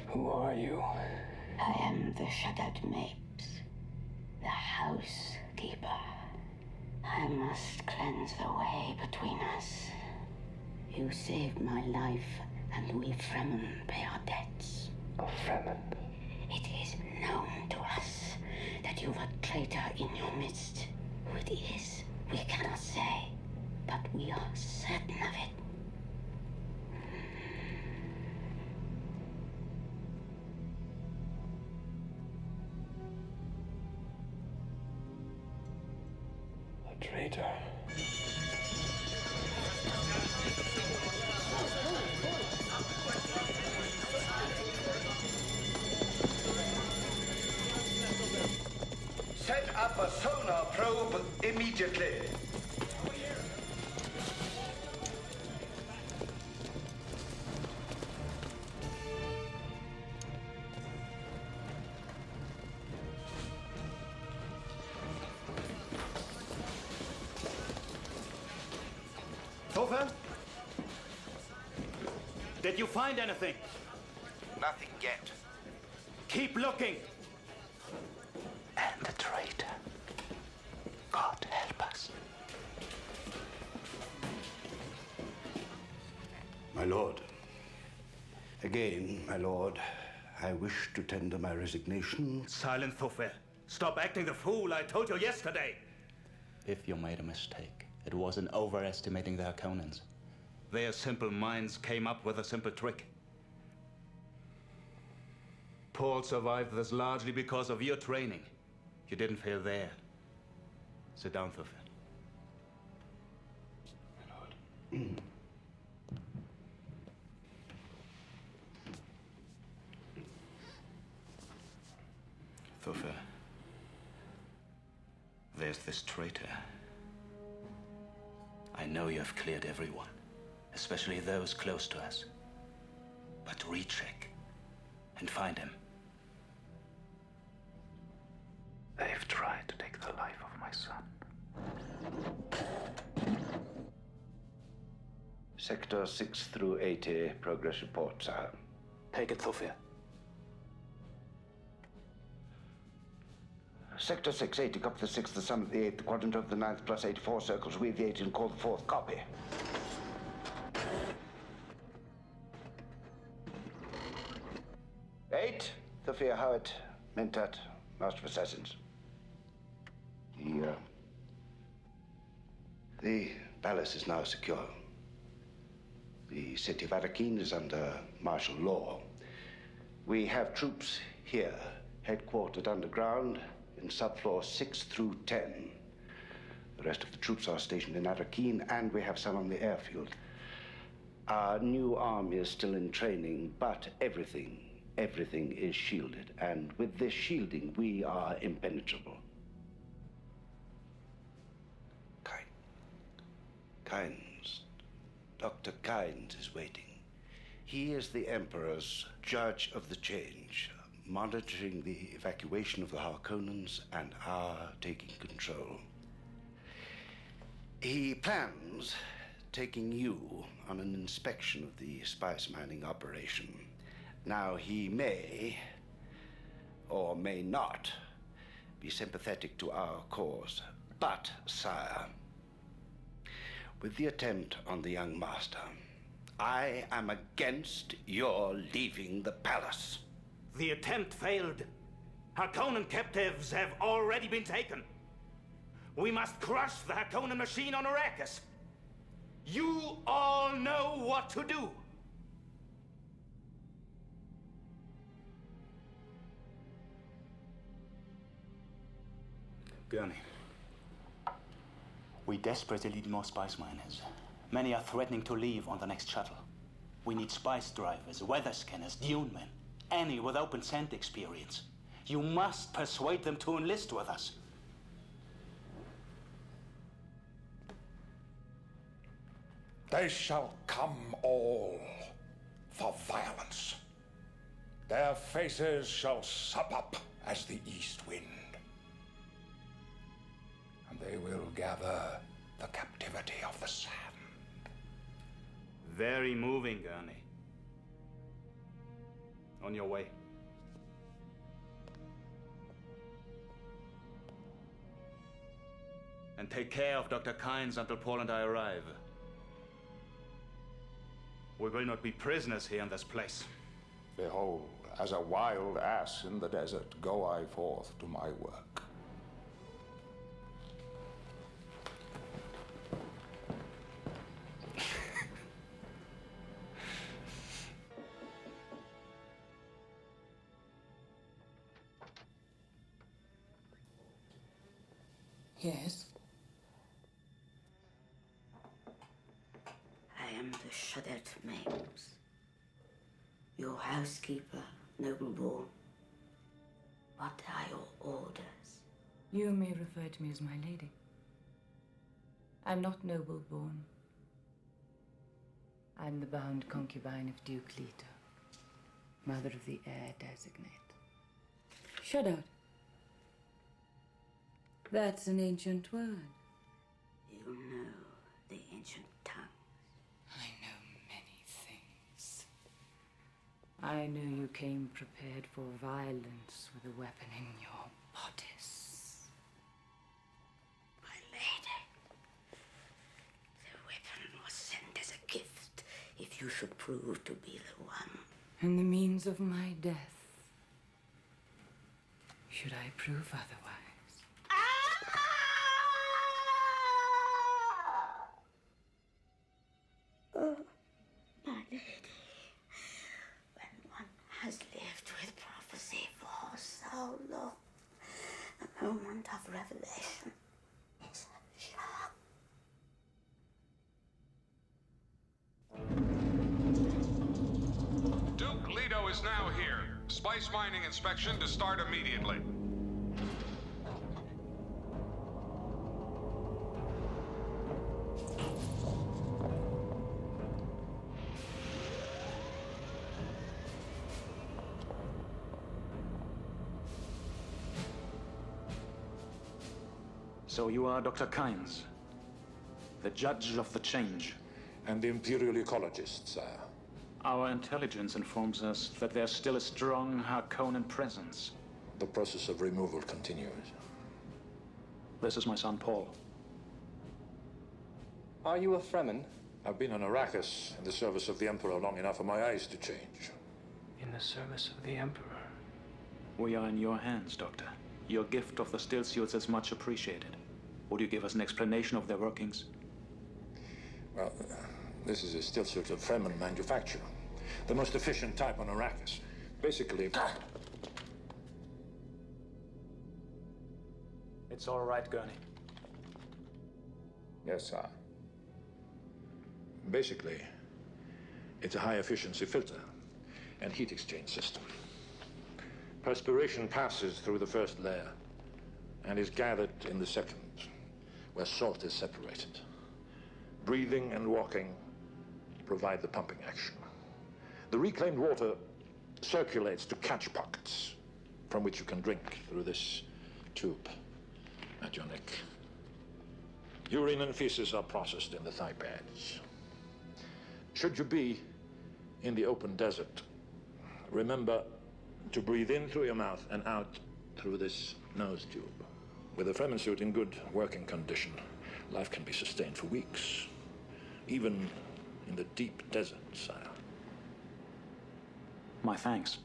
Who are you? I am the Shaddad Mapes, the housekeeper. I must cleanse the way between us. You saved my life, and we Fremen pay our debts. A Fremen? It is known to us that you've a traitor in your midst. Who it is, we cannot say, but we are certain of it. A traitor. Set up a sonar probe immediately. Thofir? Did you find anything? Nothing yet. Keep looking. And the traitor. God help us. My lord. Again, my lord, I wish to tender my resignation. Silence, Thofir. Stop acting the fool I told you yesterday. If you made a mistake, it wasn't overestimating the Harkonnens. Their simple minds came up with a simple trick. Paul survived this largely because of your training. You didn't fail there. Sit down, Thofir. My lord. Thofir, there's this traitor. I know you have cleared everyone, especially those close to us. But recheck and find him. They've tried to take the life of my son. Sector 6 through 80, progress report, sir. Take it, Thofir. Sector 680, copy the 6th, the sum of the 8th, the quadrant of the 9th, plus 84 circles, read the 8 and call the 4th, copy. Eight, Thofir Howard, Mentat, Master of Assassins. The palace is now secure. The city of Arrakeen is under martial law. We have troops here, headquartered underground in subfloor 6 through 10. The rest of the troops are stationed in Arrakeen, and we have some on the airfield. Our new army is still in training, but everything is shielded. And with this shielding, we are impenetrable. Kynes Dr. Kynes is waiting. He is the Emperor's judge of the change, monitoring the evacuation of the Harkonnens and our taking control. He plans taking you on an inspection of the spice mining operation. Now, he may, or may not, be sympathetic to our cause. But, sire, with the attempt on the young master, I am against your leaving the palace. The attempt failed. Harkonnen captives have already been taken. We must crush the Harkonnen machine on Arrakis. You all know what to do. Gurney, we desperately need more spice miners. Many are threatening to leave on the next shuttle. We need spice drivers, weather scanners, dune men, any with open scent experience. You must persuade them to enlist with us. They shall come all for violence. Their faces shall sup up as the east wind. And they will gather the captivity of the sand. Very moving, Gurney. On your way. And take care of Dr. Kynes until Paul and I arrive. We will not be prisoners here in this place. Behold, as a wild ass in the desert, go I forth to my work. Yes? I am the Shadet Mapes, your housekeeper, Nobleborn. What are your orders? You may refer to me as my lady. I'm not Nobleborn. I'm the bound concubine of Duke Leto, mother of the heir designate. Shut out. That's an ancient word. You know the ancient tongue. I know many things. I knew you came prepared for violence with a weapon in your bodice. My lady, the weapon was sent as a gift if you should prove to be the one. And the means of my death, should I prove otherwise. Oh, my lady, when one has lived with prophecy for so long, a moment of revelation is a shock. Duke Leto is now here. Spice mining inspection to start immediately. So you are Dr. Kynes, the judge of the change. And the Imperial Ecologist, sire. Our intelligence informs us that there's still a strong Harkonnen presence. The process of removal continues. This is my son, Paul. Are you a Fremen? I've been on Arrakis in the service of the Emperor long enough for my eyes to change. In the service of the Emperor? We are in your hands, Doctor. Your gift of the still suits is much appreciated. Would you give us an explanation of their workings? Well, this is a still suit of Fremen manufacture. The most efficient type on Arrakis. Basically... It's all right, Gurney. Yes, sir. Basically, it's a high-efficiency filter and heat exchange system. Perspiration passes through the first layer and is gathered in the second, where salt is separated. Breathing and walking provide the pumping action. The reclaimed water circulates to catch pockets, from which you can drink through this tube at your neck. Urine and feces are processed in the thigh pads. Should you be in the open desert, remember to breathe in through your mouth and out through this nose tube. With a Fremen suit in good working condition, life can be sustained for weeks, even in the deep desert, sire. My thanks.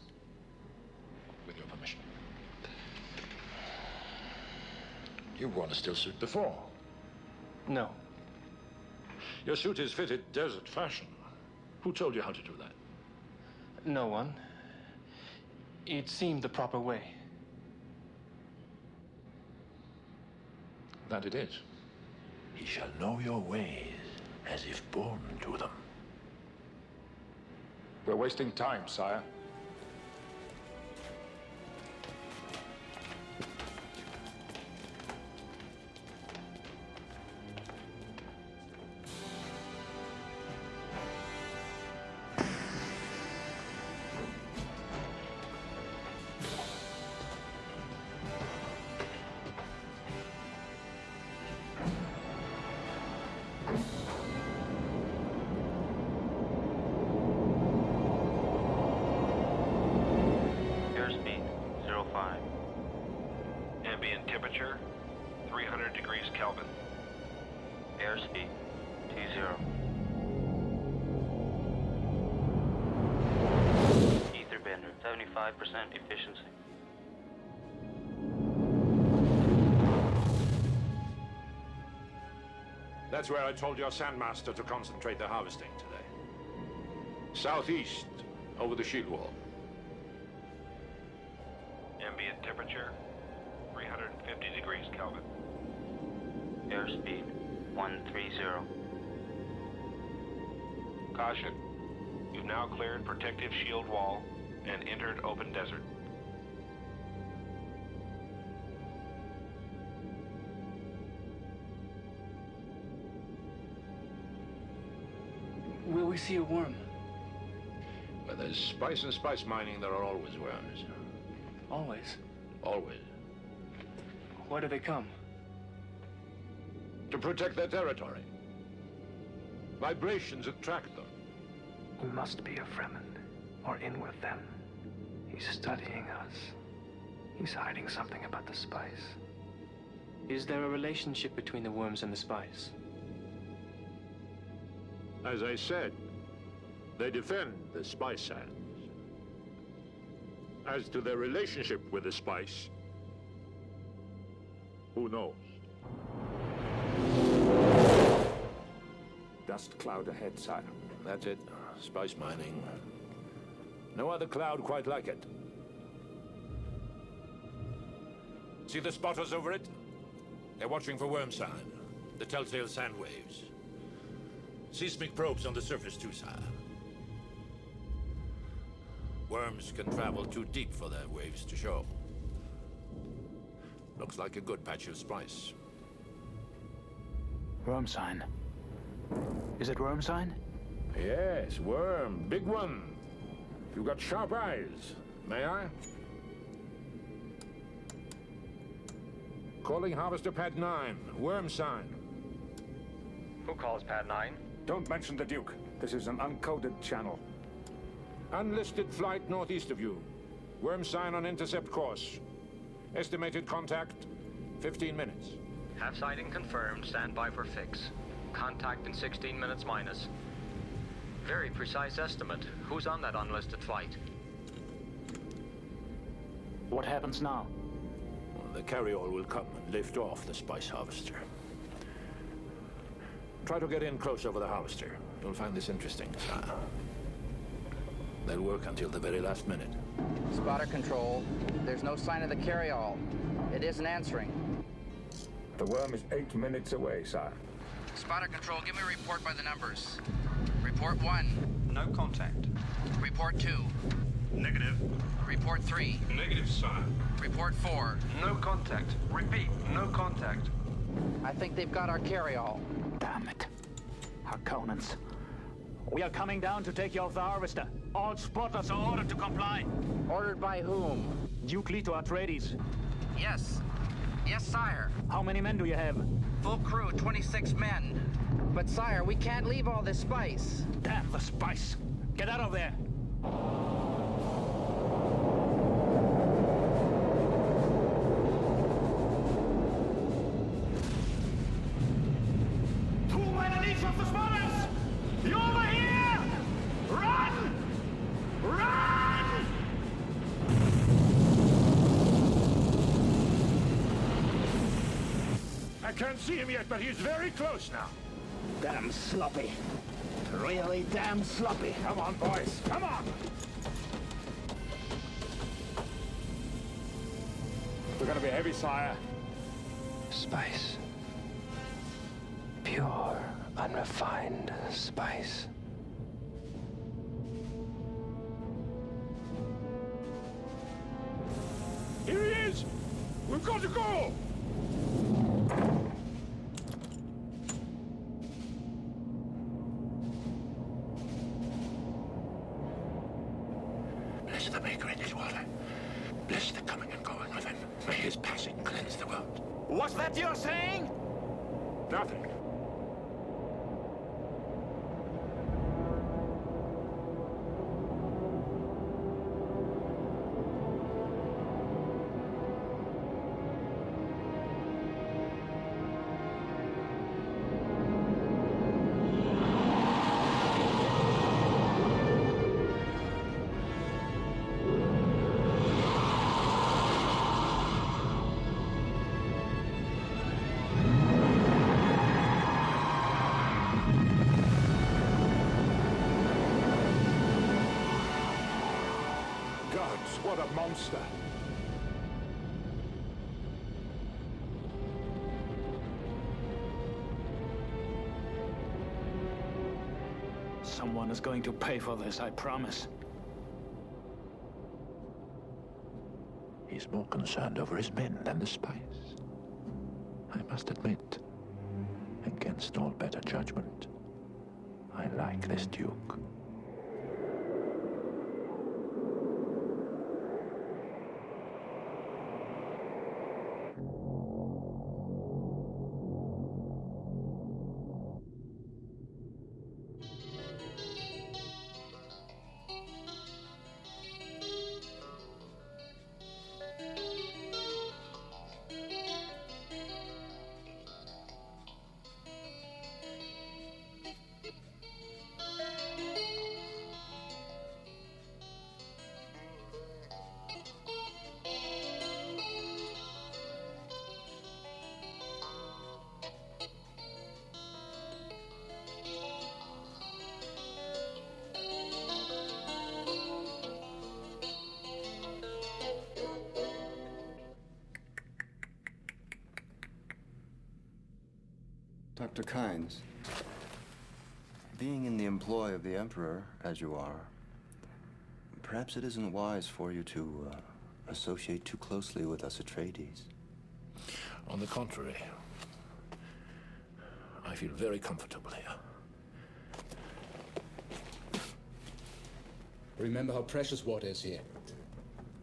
With your permission. You've worn a still suit before. No. Your suit is fitted desert fashion. Who told you how to do that? No one. It seemed the proper way. That it is. He shall know your ways as if born to them. We're wasting time, sire. Airspeed 05. Ambient temperature 300 degrees Kelvin. Airspeed 20. Ether bender 75% efficiency. That's where I told your Sandmaster to concentrate the harvesting today. Southeast, over the shield wall. Ambient temperature 350 degrees Kelvin. Airspeed 130. Caution. You've now cleared protective shield wall and entered open desert. Will we see a worm? Where there's spice and spice mining, there are always worms. Always. Always. Why do they come? To protect their territory. Vibrations attract them. He must be a Fremen, or in with them. He's studying us. He's hiding something about the spice. Is there a relationship between the worms and the spice? As I said, they defend the spice sands. As to their relationship with the spice, who knows? Dust cloud ahead, sire. That's it. Spice mining. No other cloud quite like it. See the spotters over it? They're watching for worm sign, the telltale sand waves. Seismic probes on the surface too, sire. Worms can travel too deep for their waves to show. Looks like a good patch of spice. Worm sign. Is it worm sign? Yes, worm. Big one. You've got sharp eyes. May I? Calling Harvester Pad 9. Worm sign. Who calls Pad 9? Don't mention the Duke. This is an uncoded channel. Unlisted flight northeast of you. Worm sign on intercept course. Estimated contact, 15 minutes. Have sighting confirmed. Stand by for fix. Contact in 16 minutes minus. Very precise estimate. Who's on that unlisted flight? What happens now? Well, the carryall will come and lift off the spice harvester. Try to get in close over the harvester. You'll find this interesting, sire. They'll work until the very last minute. Spotter control. There's no sign of the carryall. It isn't answering. The worm is 8 minutes away, sire. Spotter control, give me a report by the numbers. Report 1. No contact. Report 2. Negative. Report 3. Negative, sire. Report 4. No contact. Repeat, no contact. I think they've got our carryall. Damn it. Harkonnens. We are coming down to take you off the harvester. All spotters are ordered to comply. Ordered by whom? Duke Leto Atreides. Yes. Yes, sire. How many men do you have? Full crew, 26 men. But, sire, we can't leave all this spice. Damn the spice! Get out of there! Too many needs of the spotters! You over here! Run! Run! I can't see him yet, but he's very close now. Damn sloppy. Really damn sloppy. Come on, boys. Come on! We're gonna be heavy, sire. Spice. Pure, unrefined spice. Here he is! We've got to go! Bless the Maker in his water. Bless the coming and going of him. May his passing cleanse the world. What's that you're saying? Nothing. Gods, what a monster! Someone is going to pay for this, I promise. He's more concerned over his men than the spice. I must admit, against all better judgment, I like this Duke. Dr. Kynes, being in the employ of the Emperor, as you are, perhaps it isn't wise for you to associate too closely with us Atreides. On the contrary, I feel very comfortable here. Remember how precious water is here.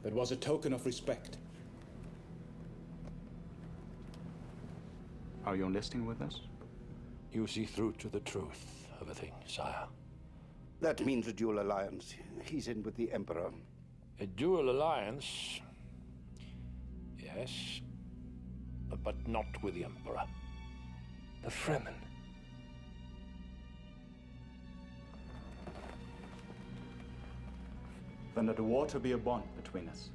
That was a token of respect. Are you enlisting with us? You see through to the truth of a thing, sire. That means a dual alliance. He's in with the Emperor. A dual alliance? Yes, but not with the Emperor. The Fremen. Then let the water be a bond between us.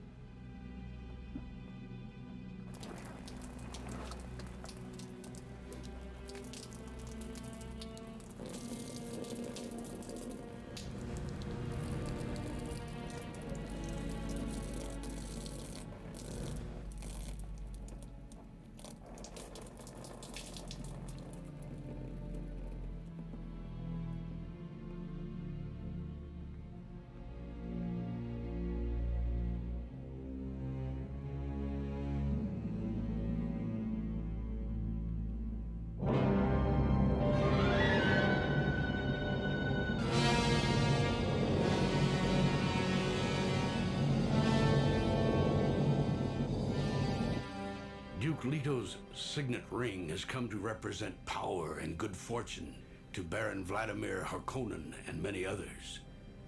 Duke Leto's signet ring has come to represent power and good fortune to Baron Vladimir Harkonnen and many others.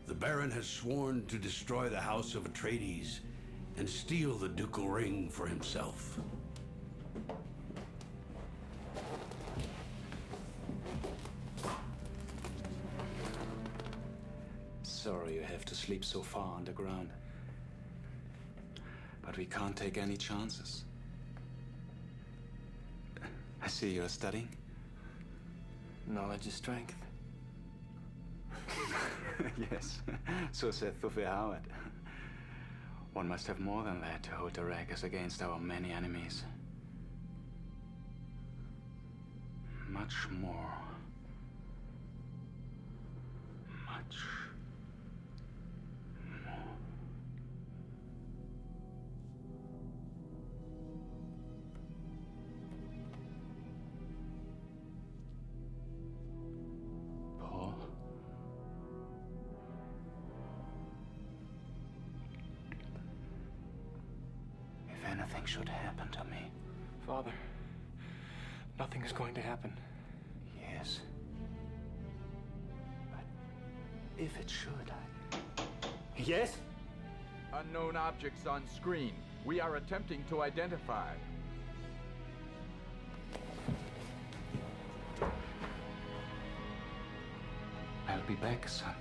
The Baron has sworn to destroy the House of Atreides and steal the ducal ring for himself. Sorry you have to sleep so far underground. But we can't take any chances. I see you're studying. Knowledge is strength. Yes, so said Thufir Howard. One must have more than that to hold Arrakis against our many enemies. Much more. Much more. Paul? If anything should happen to me... Father, nothing is going to happen. Yes. But if it should, Yes? Unknown objects on screen. We are attempting to identify. I'll be back, son.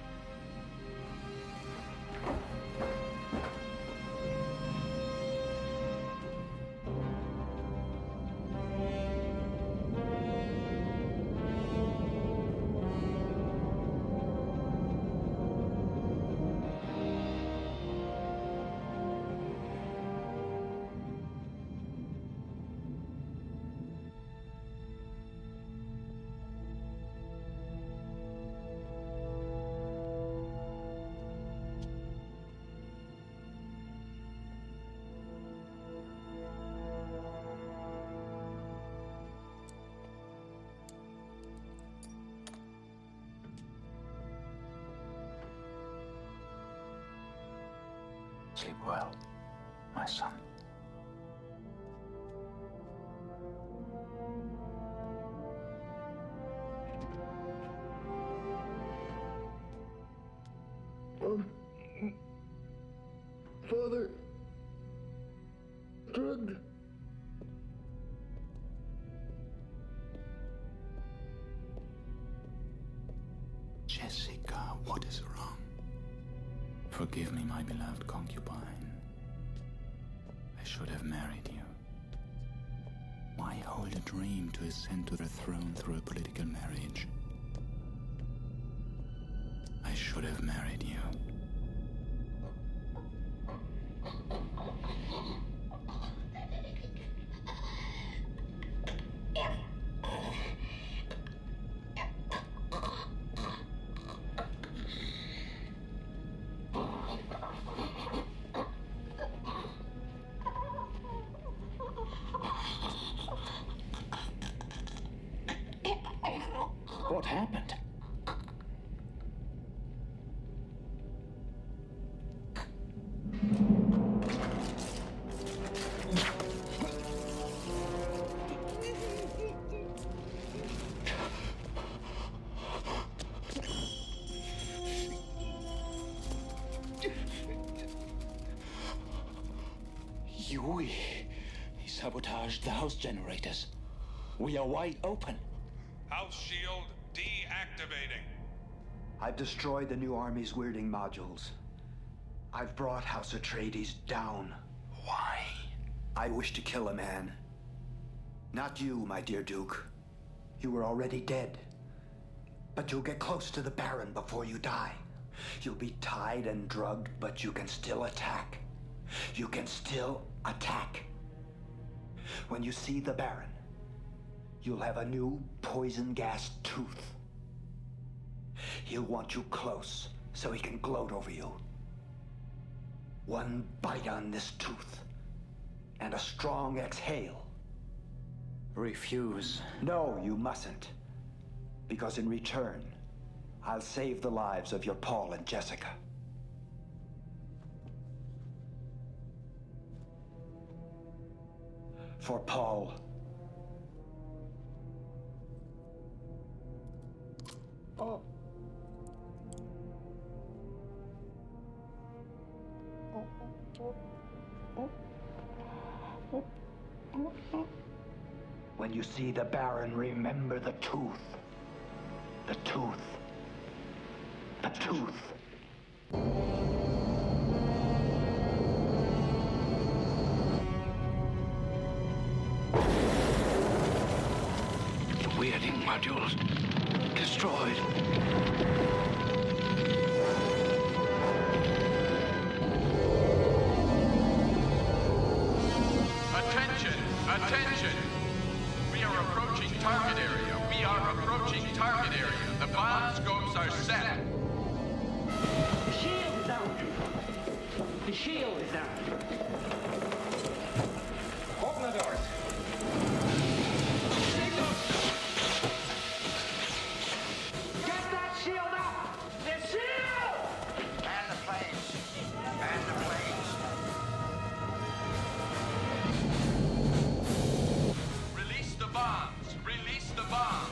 Sleep well, my son. Father, drugged. Jessica, what is wrong? Forgive me, my beloved concubine. I should have married you. Why hold a dream to ascend to the throne through a political marriage? I should have married you. What happened? Yui, he sabotaged the house generators. We are wide open. House shield deactivating. I've destroyed the new army's weirding modules. I've brought House Atreides down. Why? I wish to kill a man. Not you, my dear Duke. You were already dead. But you'll get close to the Baron before you die. You'll be tied and drugged, but you can still attack. You can still attack. When you see the Baron, you'll have a new poison gas tooth. He'll want you close so he can gloat over you. One bite on this tooth, and a strong exhale. Refuse. No, you mustn't. Because in return, I'll save the lives of your Paul and Jessica. for Paul. Oh. When you see the Baron, remember the tooth. The tooth. The tooth. The weirding modules destroyed. Attention! Attention! We are approaching target area. We are approaching target area. The bomb scopes are set. The shield is out. The shield is out. Open the doors. Get that shield up! The shield! And the planes. And the planes. Release the bombs! Release the bombs!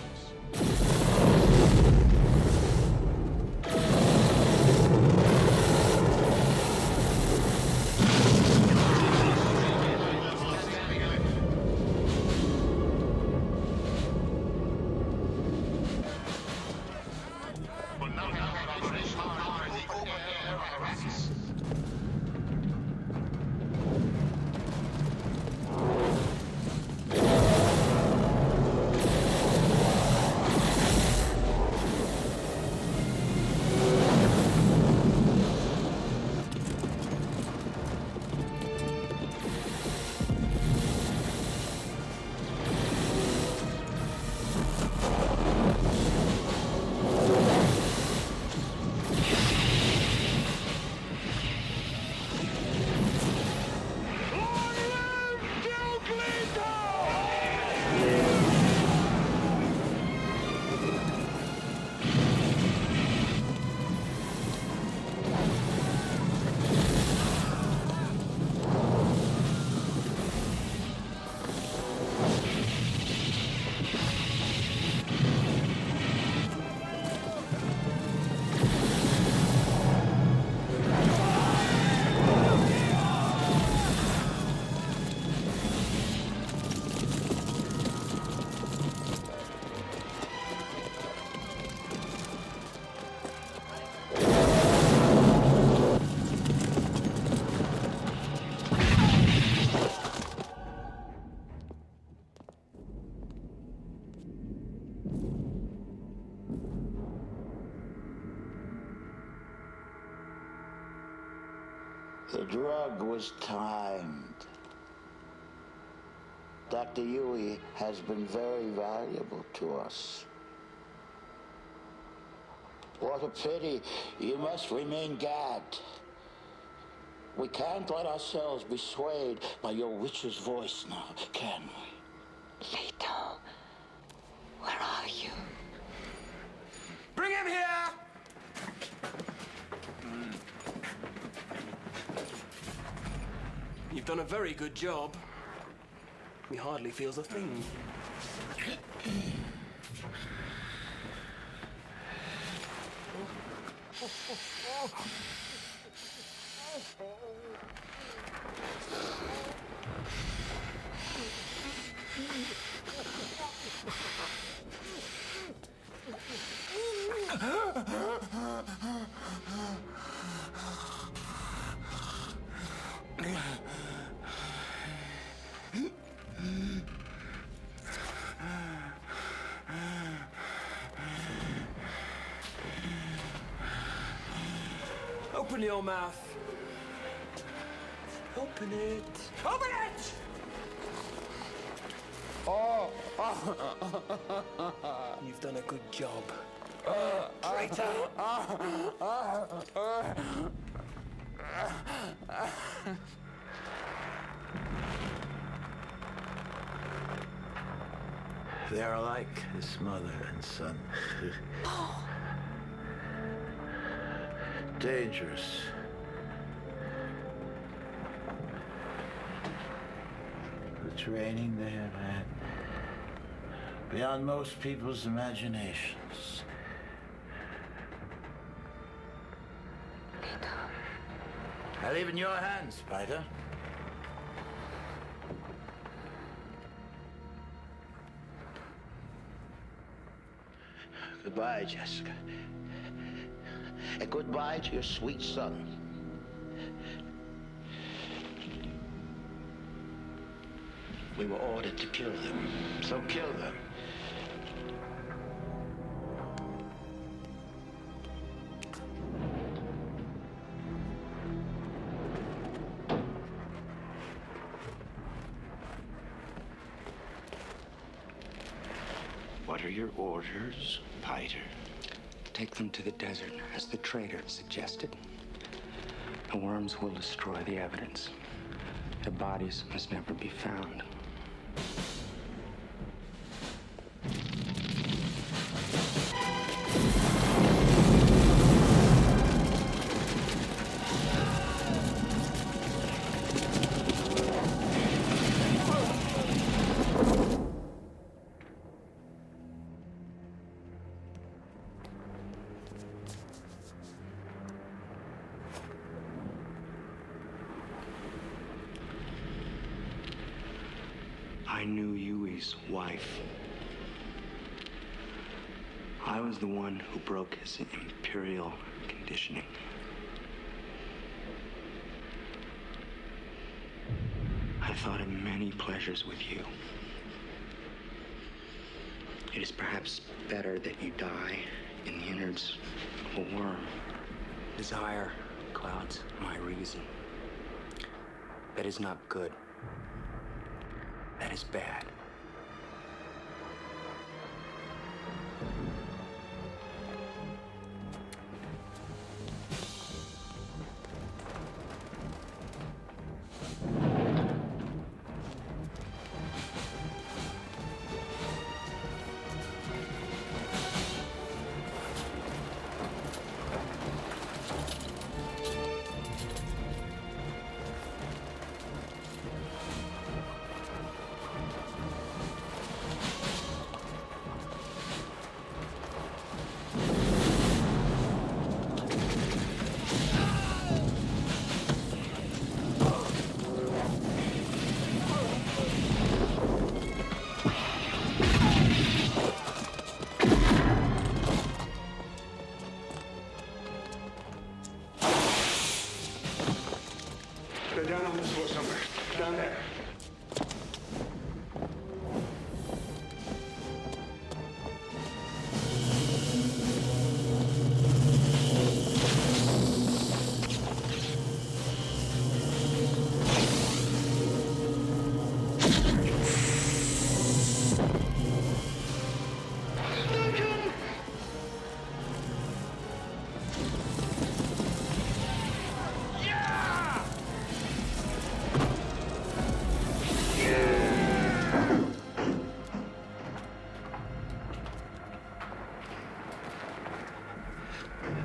The drug was timed. Dr. Yui has been very valuable to us. What a pity. You must remain gagged. We can't let ourselves be swayed by your witch's voice now, can we? Leto, where are you? Bring him here! You've done a very good job. He hardly feels a thing. Open your mouth. Open it. Open it! Oh! You've done a good job. Traitor! They are like his mother and son. Dangerous. The training they have had. Beyond most people's imaginations. I leave in your hands, Spider. Goodbye, Jessica. And goodbye to your sweet son. We were ordered to kill them, so kill them. What are your orders, Piter? Take them to the desert, as the traitor suggested. The worms will destroy the evidence. Their bodies must never be found. I knew Yui's wife. I was the one who broke his imperial conditioning. I thought of many pleasures with you. It is perhaps better that you die in the innards of a worm. Desire clouds my reason. That is not good. That is bad. They're down on this floor somewhere. Down there.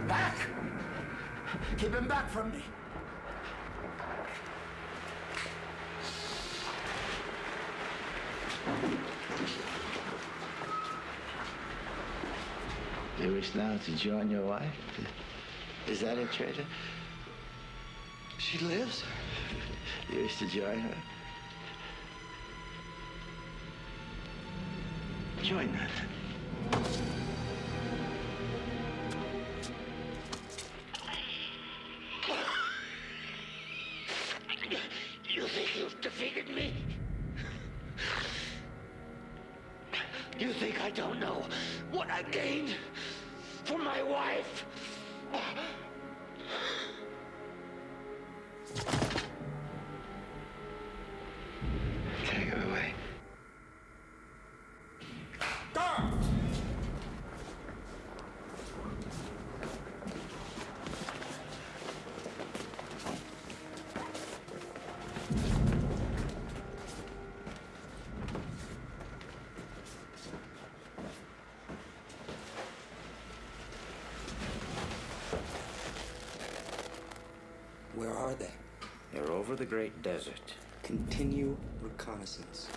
Back! Keep him back from me. You wish now to join your wife? Is that it, traitor? She lives? You wish to join her? Join her. You think you've defeated me? You think I don't know what I gained from my wife? Take her away. Where are they? They're over the great desert. Continue reconnaissance.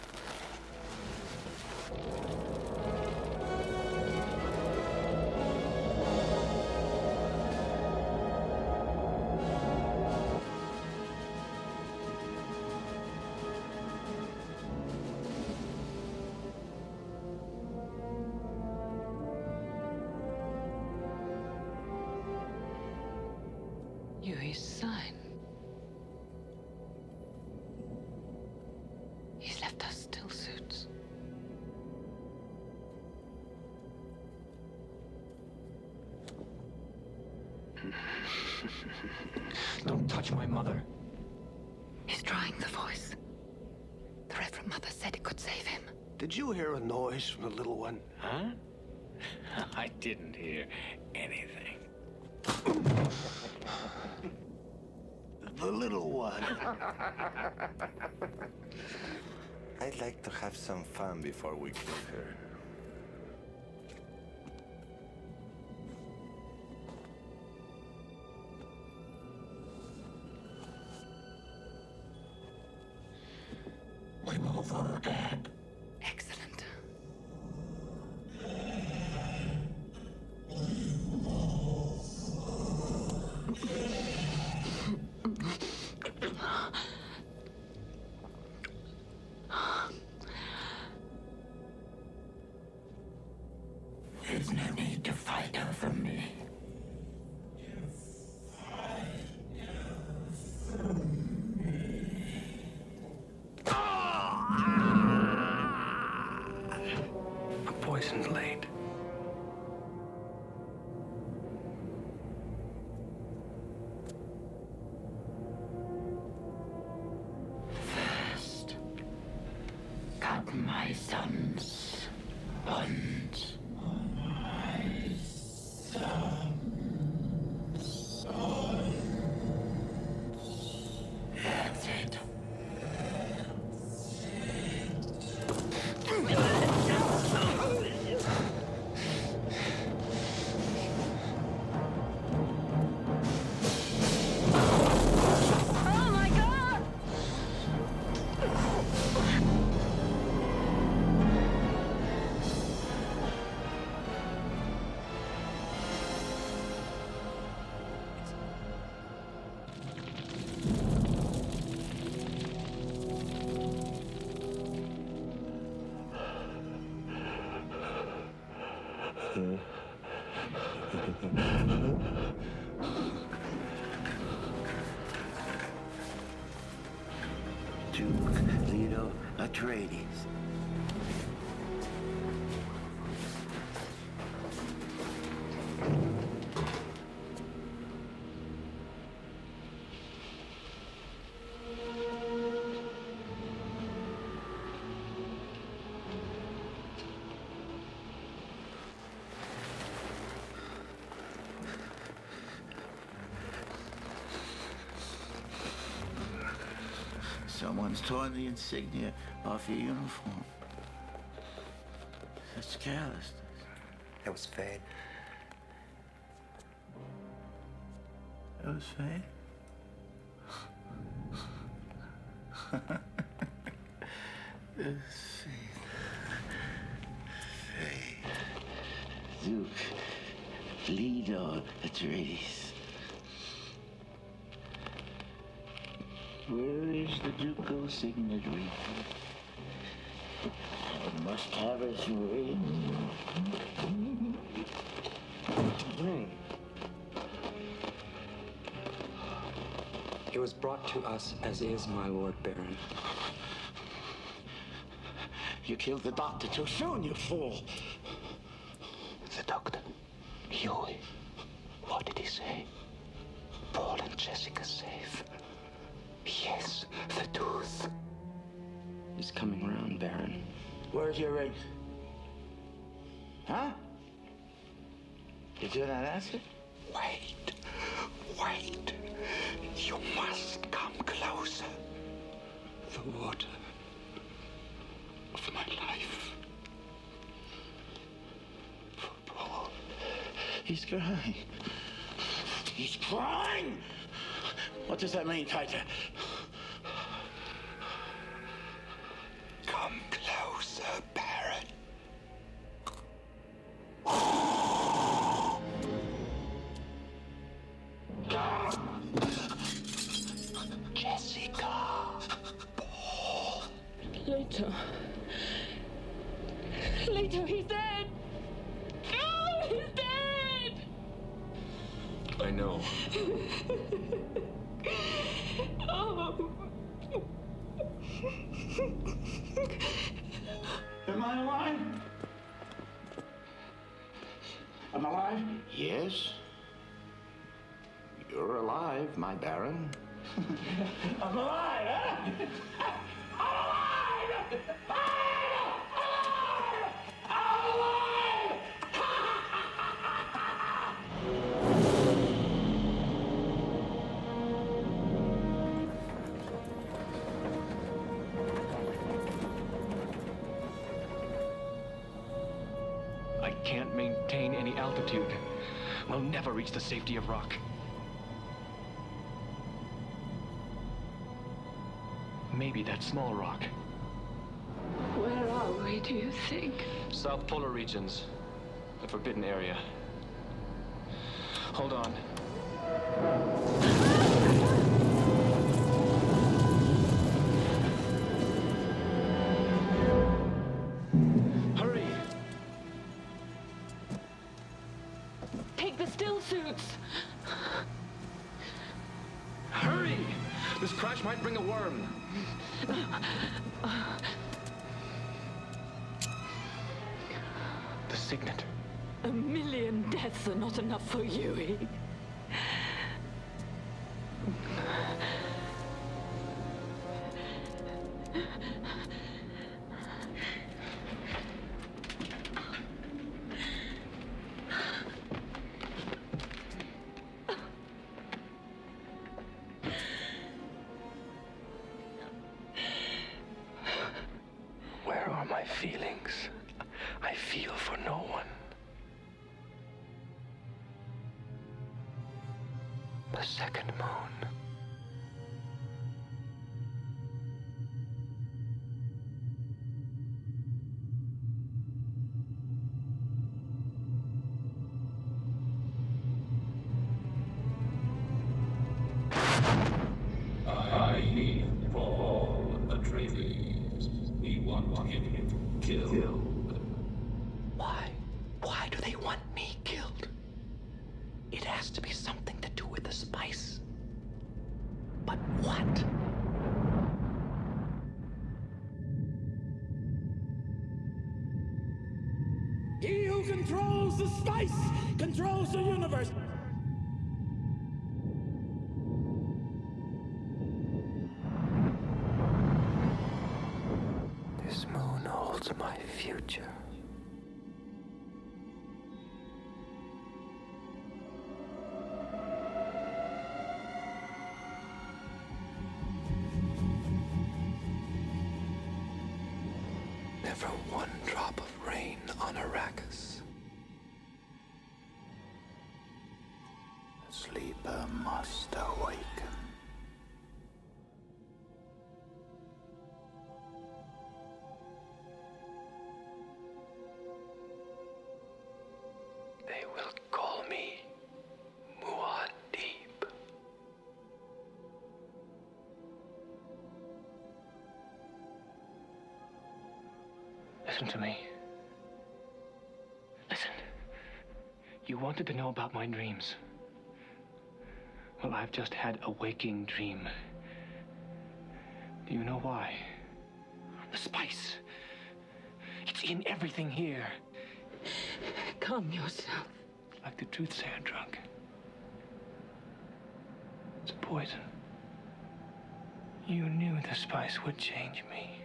You're his son. He's left us still suits. Don't touch my mother. He's trying the voice. The Reverend Mother said it could save him. Did you hear a noise from the little one? Huh? I didn't hear anything. The little one. I'd like to have some fun before we kill her. We move her dead. Excellent. There's no need to fight her from me. A poisoned blade. First, cut my son's bonds. That's it. Oh my God! Duke Leto Atreides. Someone's torn the insignia off your uniform. Such carelessness. It was fate. It was fate. It was fate. Fate. Duke Leto Atreides. Where is the ducal signet ring? I must have his ring. Ring. It was brought to us as is, my Lord Baron. You killed the doctor too soon, you fool. The doctor. Huey. What did he say? Paul and Jessica safe. Yes, the tooth. He's coming around, Baron. Where's your ring? Huh? Did you not answer? Wait. Wait. You must come closer. The water of my life. For Paul. He's crying. He's crying! What does that mean, Kaiser? Come closer, Baron. Jessica. Paul. Later. Later, he's dead. Oh, he's dead. I know. Oh. Am I alive? I'm alive? Yes. You're alive, my Baron. I'm alive, huh? I'm alive! I'm alive! I can't maintain any altitude. We'll never reach the safety of rock. Maybe that small rock. Where are we, do you think? South Polar regions. The forbidden area. Hold on. Hurry! Take the still suits! Hurry! This crash might bring a worm. The signet. 1,000,000 deaths are not enough for you. Where are my feelings? I feel for no one. The second moon. I need Paul Atreides. We want him killed. Why? Why do they want me killed? It has to be something to do with the spice. But what? He who controls the spice controls the universe. This moon holds my future. Never one drop of rain on Arrakis. The sleeper must awaken. They will call me Muad'Dib. Listen to me. Listen. You wanted to know about my dreams. Well, I've just had a waking dream. Do you know why? The spice. It's in everything here. Calm yourself. Like the truth sayer drunk. It's a poison. You knew the spice would change me.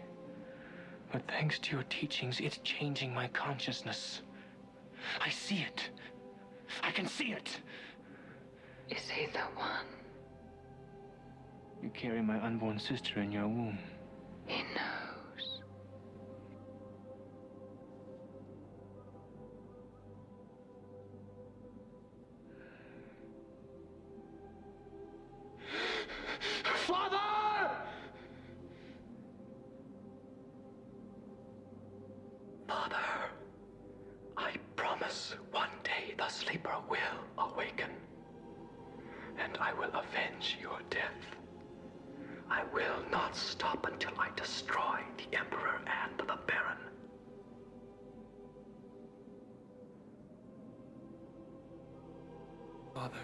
But thanks to your teachings, it's changing my consciousness. I see it. I can see it. Is he the one? You carry my unborn sister in your womb. He knows. Father! sleeper will awaken, and I will avenge your death. I will not stop until I destroy the Emperor and the Baron. Father.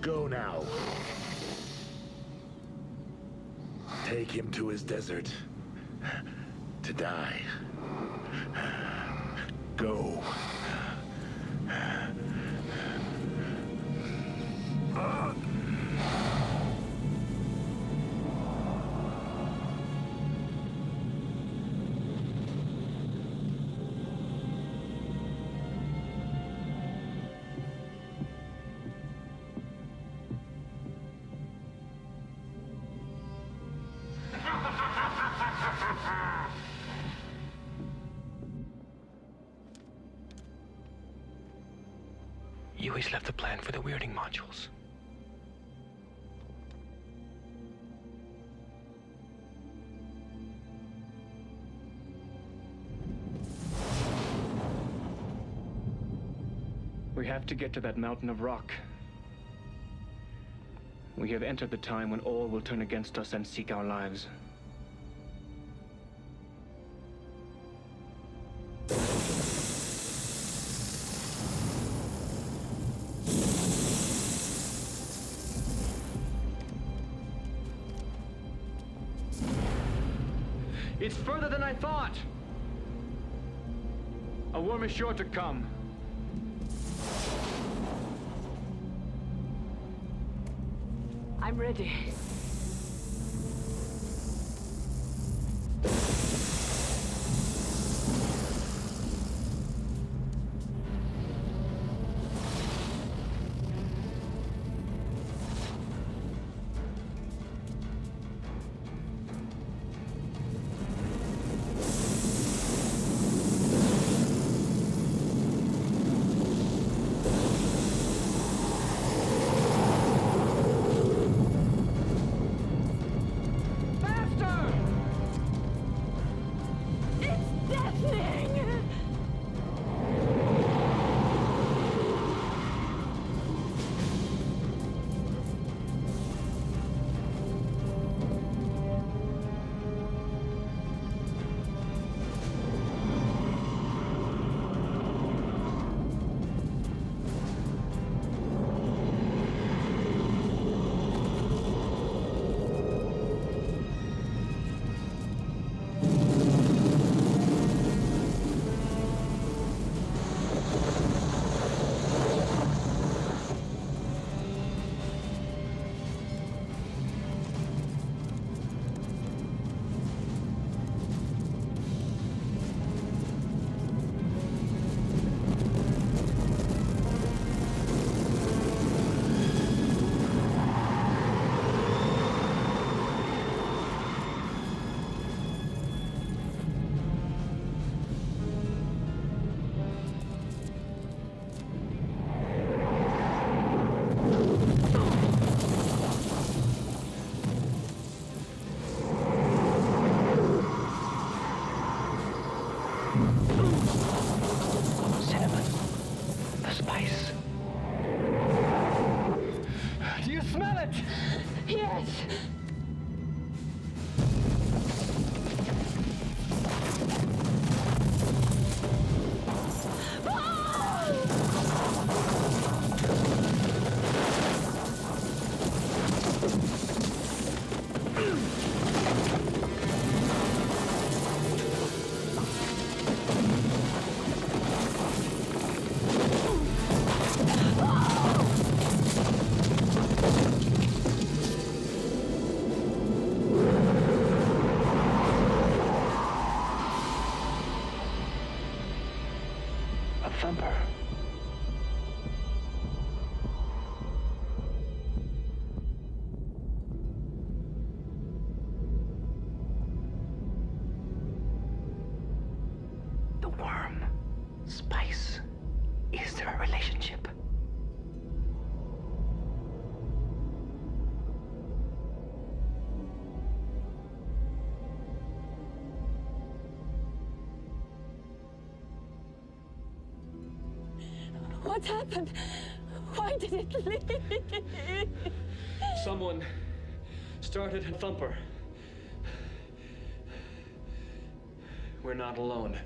Go now. Take him to his desert to die. Go. Yui's left the plan for the weirding modules. We have to get to that mountain of rock. We have entered the time when all will turn against us and seek our lives. It's further than I thought! A worm is sure to come. I'm ready. Is there a relationship? What happened? Why did it leave? Someone started a thumper. We're not alone.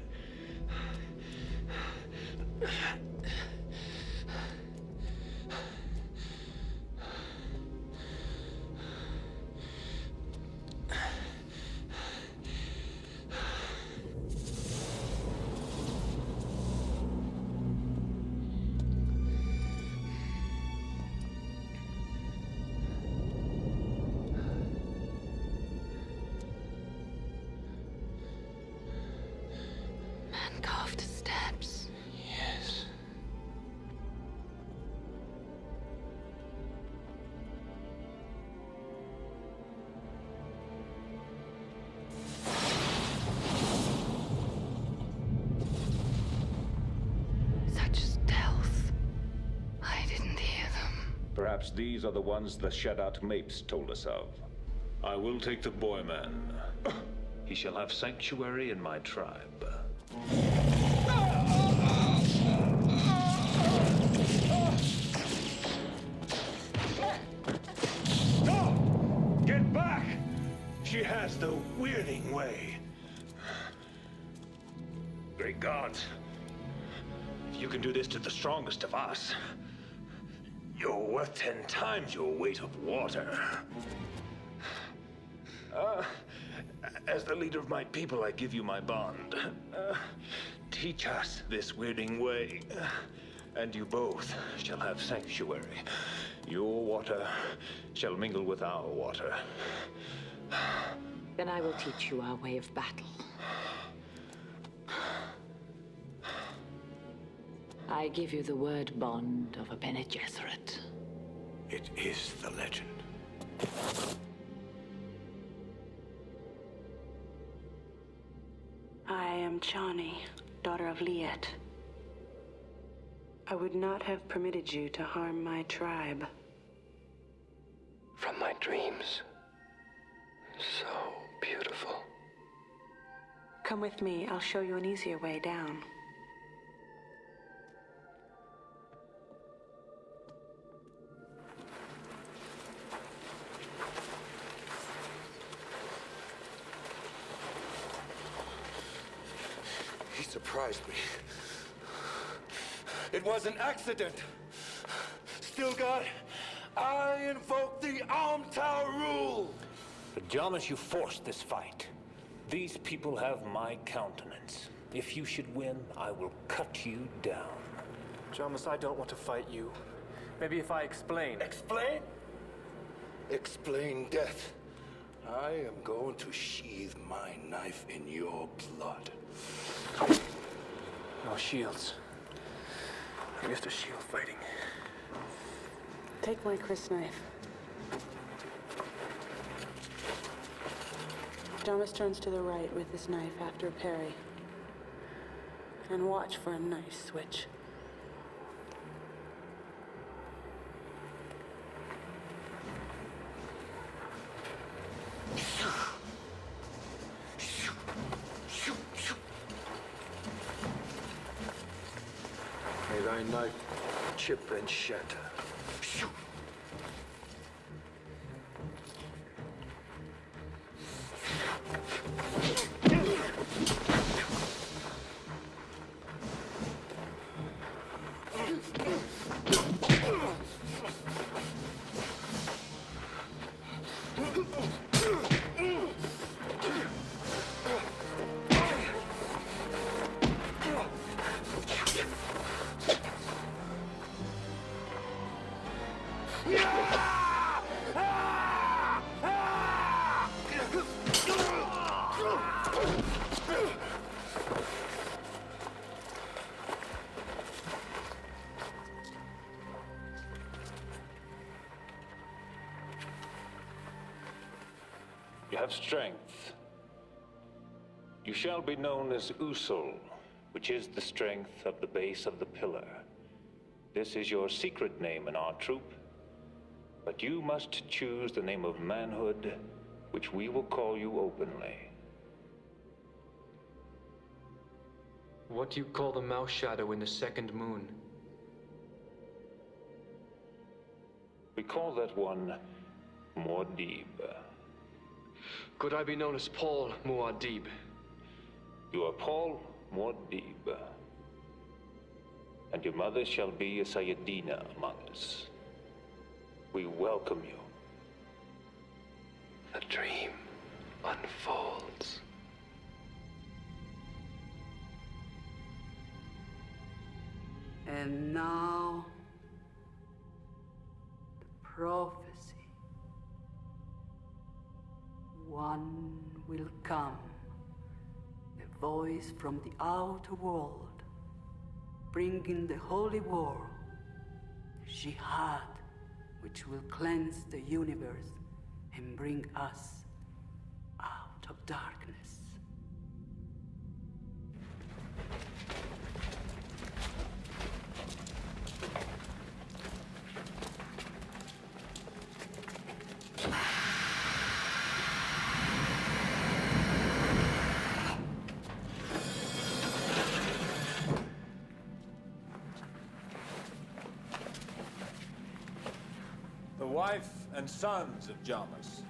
Carved steps. Yes. Such stealth. I didn't hear them. Perhaps these are the ones the Shadat Mapes told us of. I will take the boy man. He shall have sanctuary in my tribe. No! Get back! She has the weirding way. Great gods. If you can do this to the strongest of us, you're worth 10 times your weight of water. As the leader of my people, I give you my bond. Teach us this weirding way, and you both shall have sanctuary. Your water shall mingle with our water. Then I will teach you our way of battle. I give you the word bond of a Bene Gesserit. It is the legend. I am Chani, daughter of Liet. I would not have permitted you to harm my tribe. From my dreams. So beautiful. Come with me, I'll show you an easier way down. He surprised me. It was an accident. Still, God, I invoke the Almtau rule. But Jamis, you forced this fight. These people have my countenance. If you should win, I will cut you down. Jamis, I don't want to fight you. Maybe if I explain. Explain? Explain death. I am going to sheathe my knife in your blood. No shields. I'm used to shield fighting. Take my crysknife. Jamis turns to the right with his knife after a parry. And watch for a knife switch. May thy knife chip and shatter. You have strength. You shall be known as Usul, which is the strength of the base of the pillar. This is your secret name in our troop, but you must choose the name of manhood, which we will call you openly. What do you call the mouse shadow in the second moon? We call that one Muad'Dib. Could I be known as Paul Muad'Dib? You are Paul Muad'Dib. And your mother shall be a Sayyidina among us. We welcome you. The dream unfolds. And now, the prophecy. One will come, a voice from the outer world, bringing the holy war, the jihad, which will cleanse the universe and bring us out of darkness. The wife and sons of Jamas.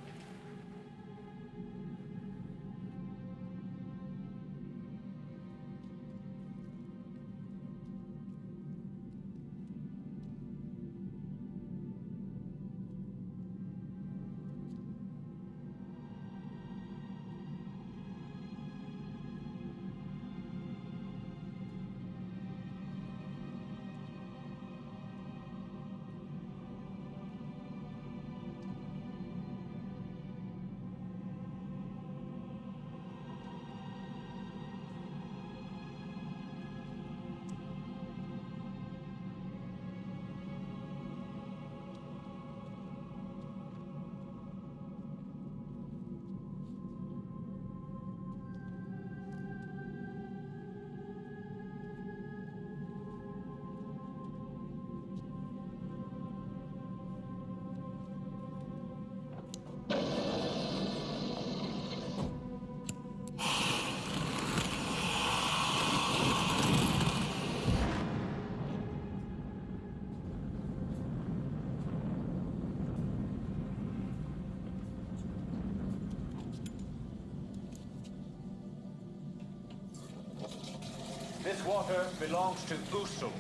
This water belongs to Usul.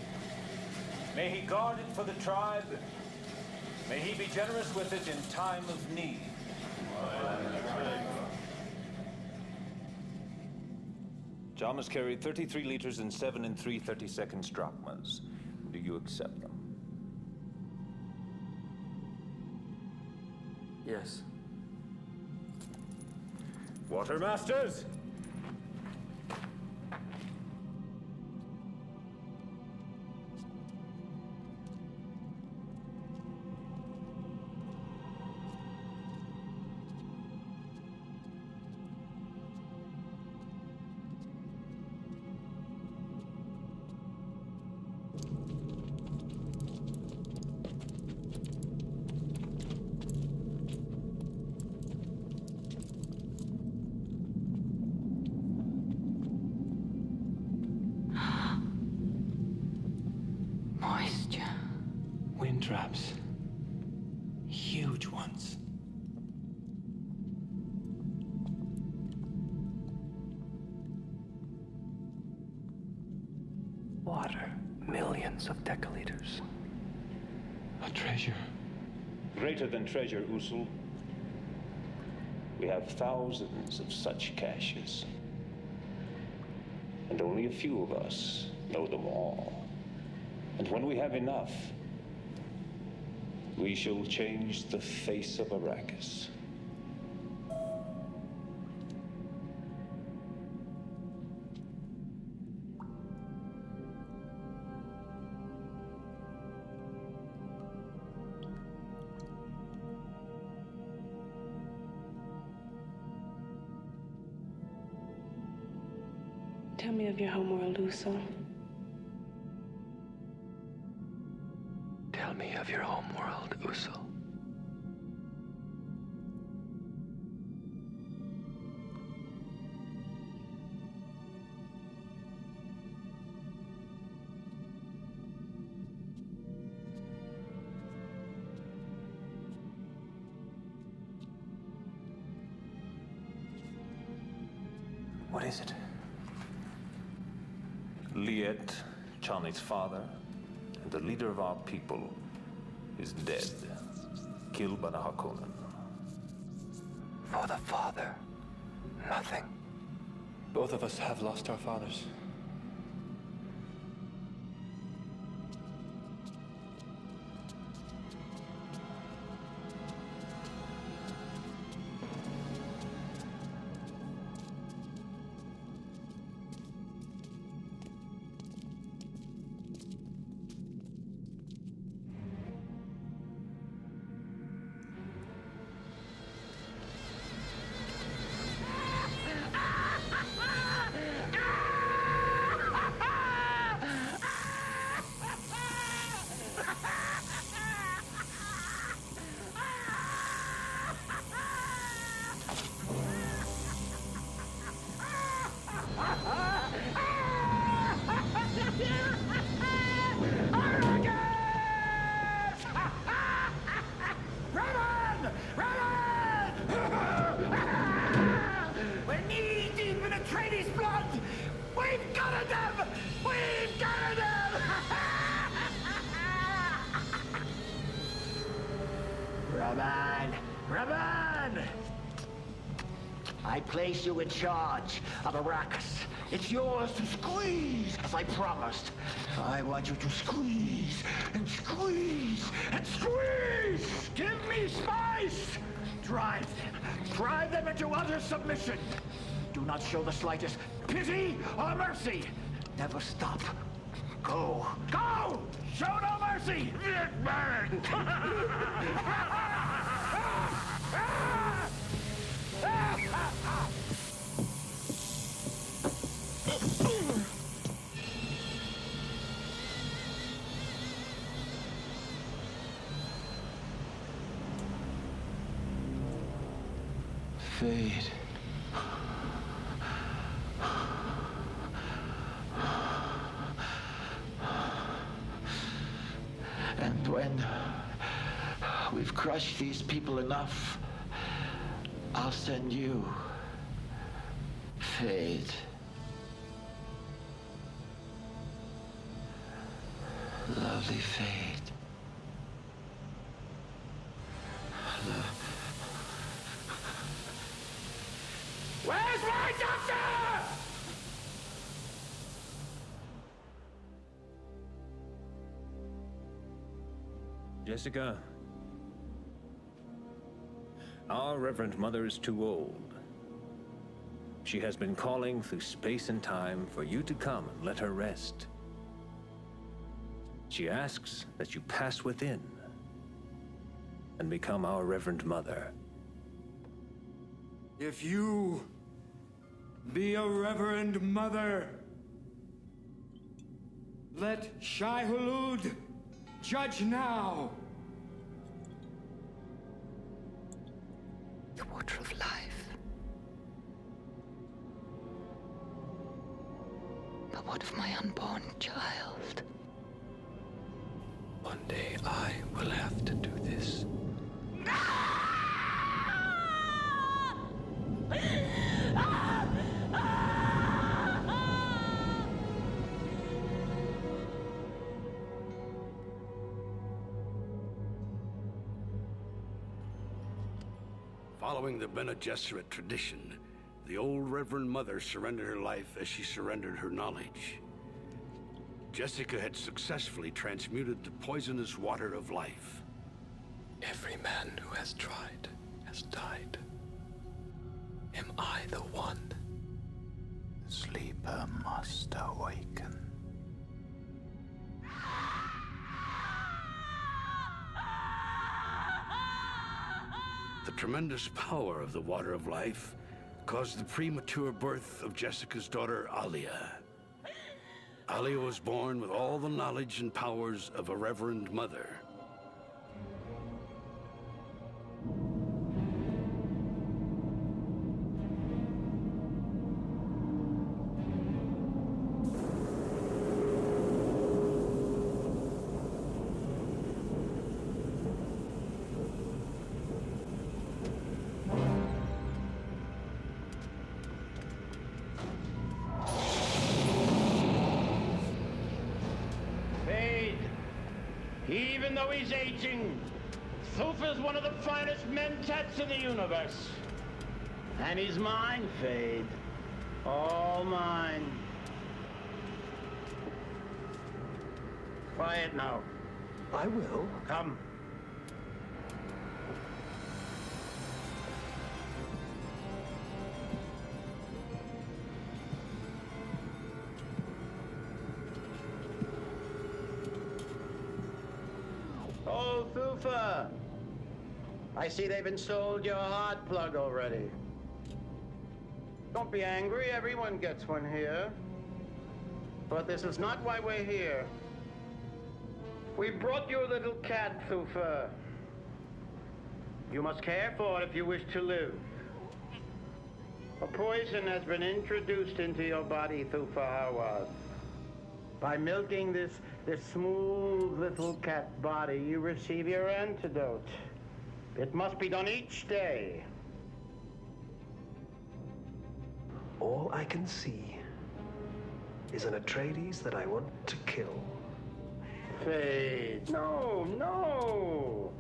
May he guard it for the tribe. May he be generous with it in time of need. Jamas carried 33 liters and 7 3/32 drachmas. Do you accept them? Yes. Watermasters! Moisture. Wind traps. Huge ones. Water. Millions of decaliters. A treasure. Greater than treasure, Usul. We have thousands of such caches. And only a few of us know them all. And when we have enough, we shall change the face of Arrakis. Tell me of your homeworld, Usul. homeworld, Usul. What is it? Liet, Chani's father, and the leader of our people, is dead. Killed by the Harkonnen. For the father, nothing. Both of us have lost our fathers. Raman! I place you in charge of Arrakis. It's yours to squeeze, as I promised. I want you to squeeze and squeeze and squeeze! Give me spice! Drive them into utter submission. Do not show the slightest pity or mercy. Never stop. Go! Go! Show no mercy! Fade. And when we've crushed these people enough, I'll send you, Fade. Lovely Fade. Where's my doctor? Jessica, our Reverend Mother is too old. She has been calling through space and time for you to come and let her rest. She asks that you pass within and become our Reverend Mother. If you be a Reverend Mother, let Shai-Hulud judge now. The water of life. But what of my unborn child? One day I will have to do this. Following the Bene Gesserit tradition, the old Reverend Mother surrendered her life as she surrendered her knowledge. Jessica had successfully transmuted the poisonous water of life. Every man who has tried has died. Am I the one? The sleeper must awaken. The tremendous power of the water of life caused the premature birth of Jessica's daughter, Alia. Alia was born with all the knowledge and powers of a Reverend Mother. though he's aging, Thufir's one of the finest mentats in the universe. And he's mine, Fade. All mine. Quiet now. I will. Come. Oh, Thufir! I see they've installed your heart plug already. Don't be angry, everyone gets one here. But this is not why we're here. We brought you a little cat, Thufir. You must care for it if you wish to live. A poison has been introduced into your body, Thufir Hawaz. By milking this smooth little cat body, you receive your antidote. It must be done each day. All I can see is an Atreides that I want to kill. Fade. No, no.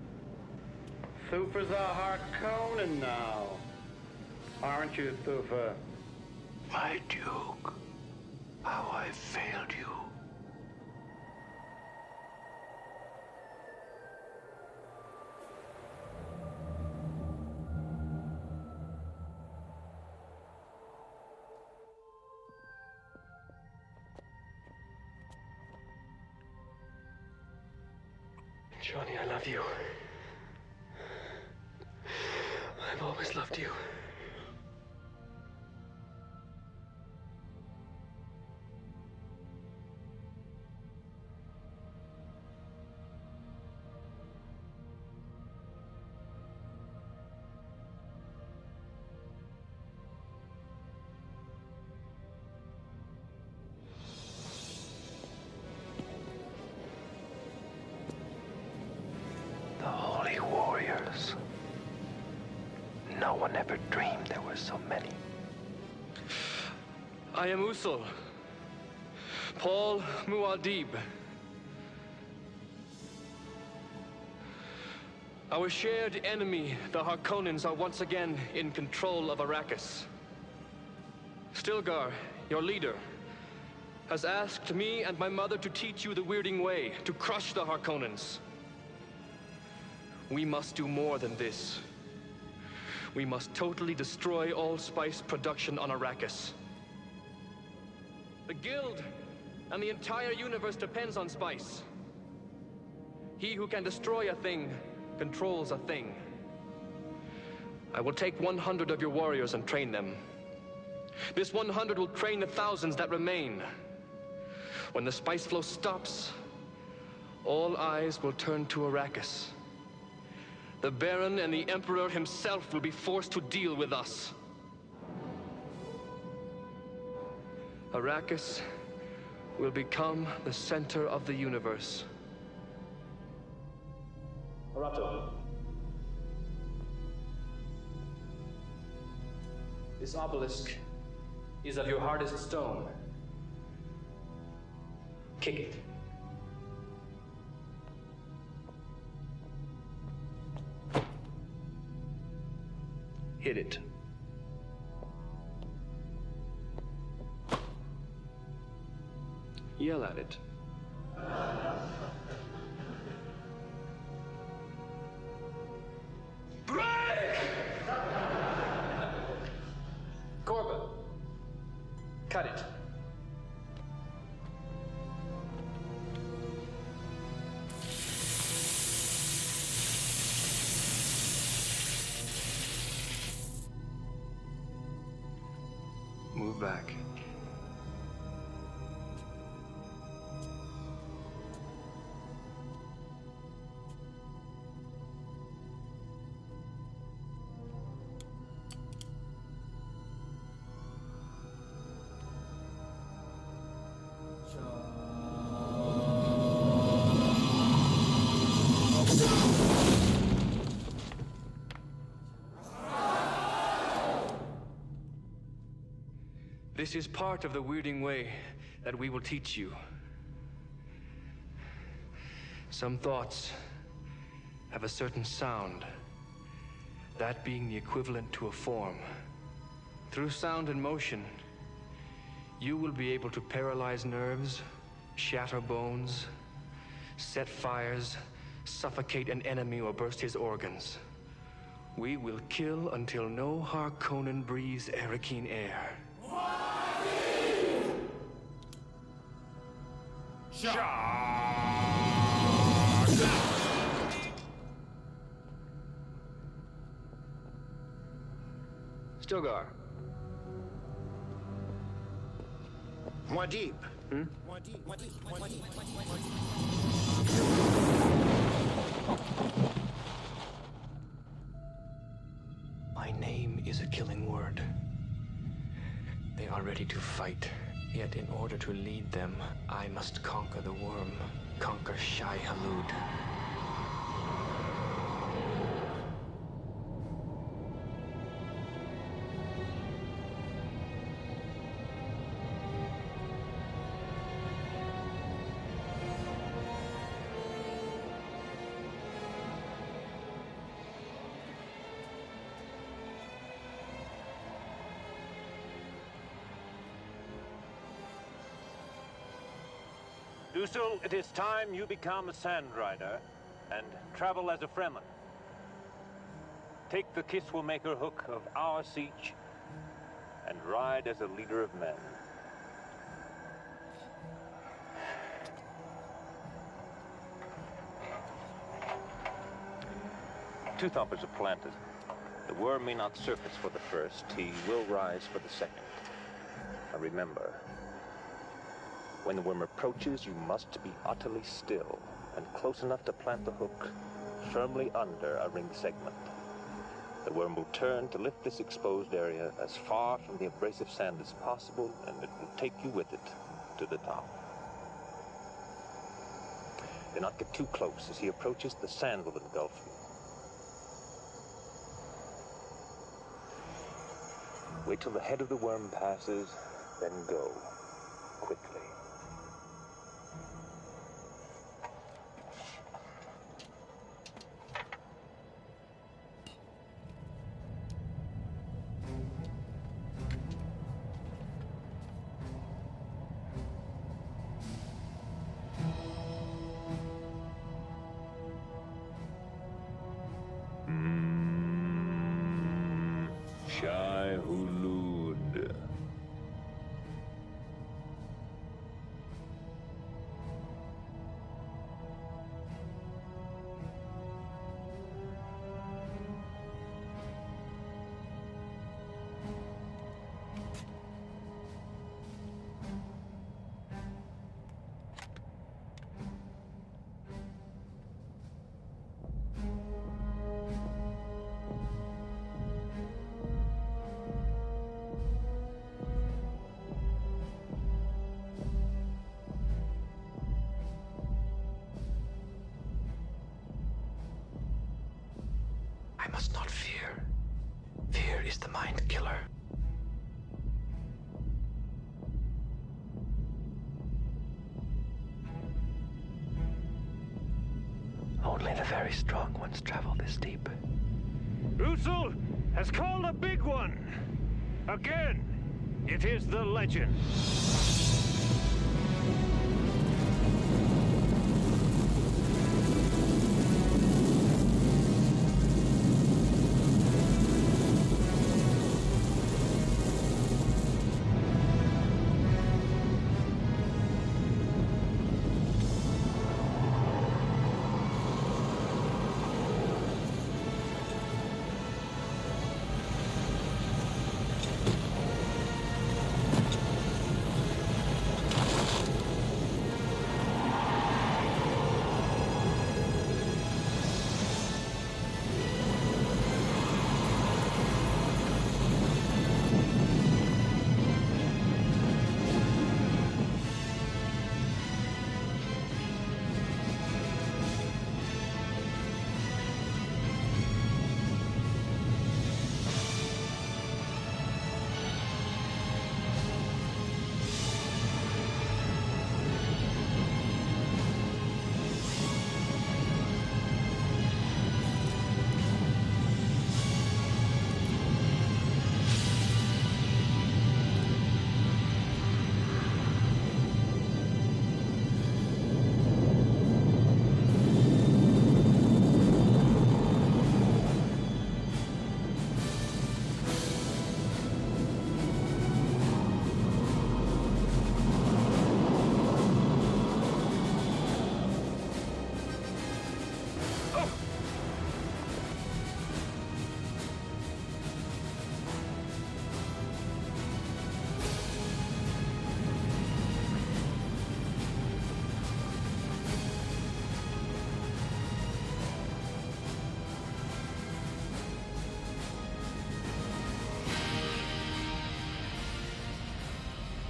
Thufir's a Harkonnen now. Aren't you, Thufir? My Duke, how I failed you. Johnny, I love you. I've always loved you. The Holy Warriors. No one ever dreamed there were so many. I am Usul. Paul Muad'Dib. Our shared enemy, the Harkonnens, are once again in control of Arrakis. Stilgar, your leader, has asked me and my mother to teach you the Weirding Way, to crush the Harkonnens. We must do more than this. We must totally destroy all spice production on Arrakis. The Guild and the entire universe depends on spice. He who can destroy a thing controls a thing. I will take 100 of your warriors and train them. This 100 will train the thousands that remain. When the spice flow stops, all eyes will turn to Arrakis. The Baron and the Emperor himself will be forced to deal with us. Arrakis will become the center of the universe. Arato. This obelisk is of your hardest stone. Kick it. Hit it. Yell at it. Break! Corbin. Cut it. Move back. This is part of the Weirding Way that we will teach you. Some thoughts have a certain sound, that being the equivalent to a form. Through sound and motion, you will be able to paralyze nerves, shatter bones, set fires, suffocate an enemy, or burst his organs. We will kill until no Harkonnen breathes Arakeen air. Stilgar. Muad'Dib. My name is a killing word. They are ready to fight, yet in order to lead them, I must conquer the worm, conquer Shai-Hulud. Usul, it is time you become a Sand Rider and travel as a Fremen. Take the Kiswamaker hook of our siege and ride as a leader of men. Two Thumpers are planted. The worm may not surface for the first, he will rise for the second. Now remember, when the worm approaches, you must be utterly still and close enough to plant the hook firmly under a ring segment. The worm will turn to lift this exposed area as far from the abrasive sand as possible, and it will take you with it to the top. Do not get too close. As he approaches, the sand will engulf you. Wait till the head of the worm passes, then go quickly. Shai-Hulud. I must not fear. Fear is the mind killer. Only the very strong ones travel this deep. Usul has called a big one. Again, it is the legend.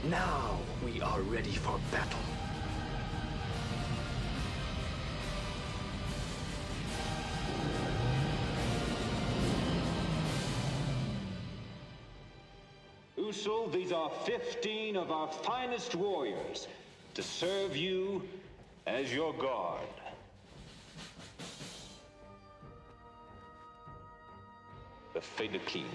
Now we are ready for battle. Usul, these are 15 of our finest warriors to serve you as your guard. The Fedaykin.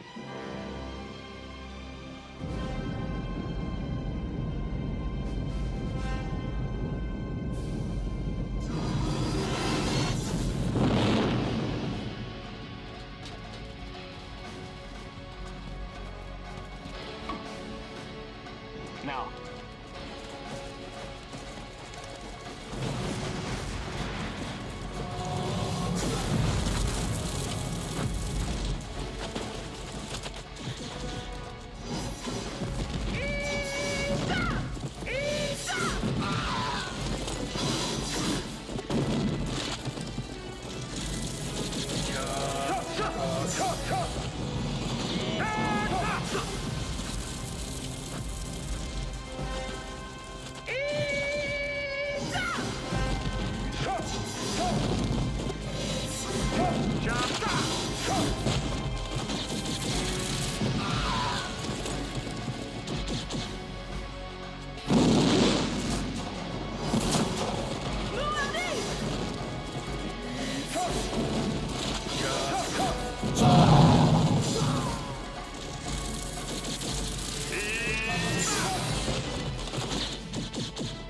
Now.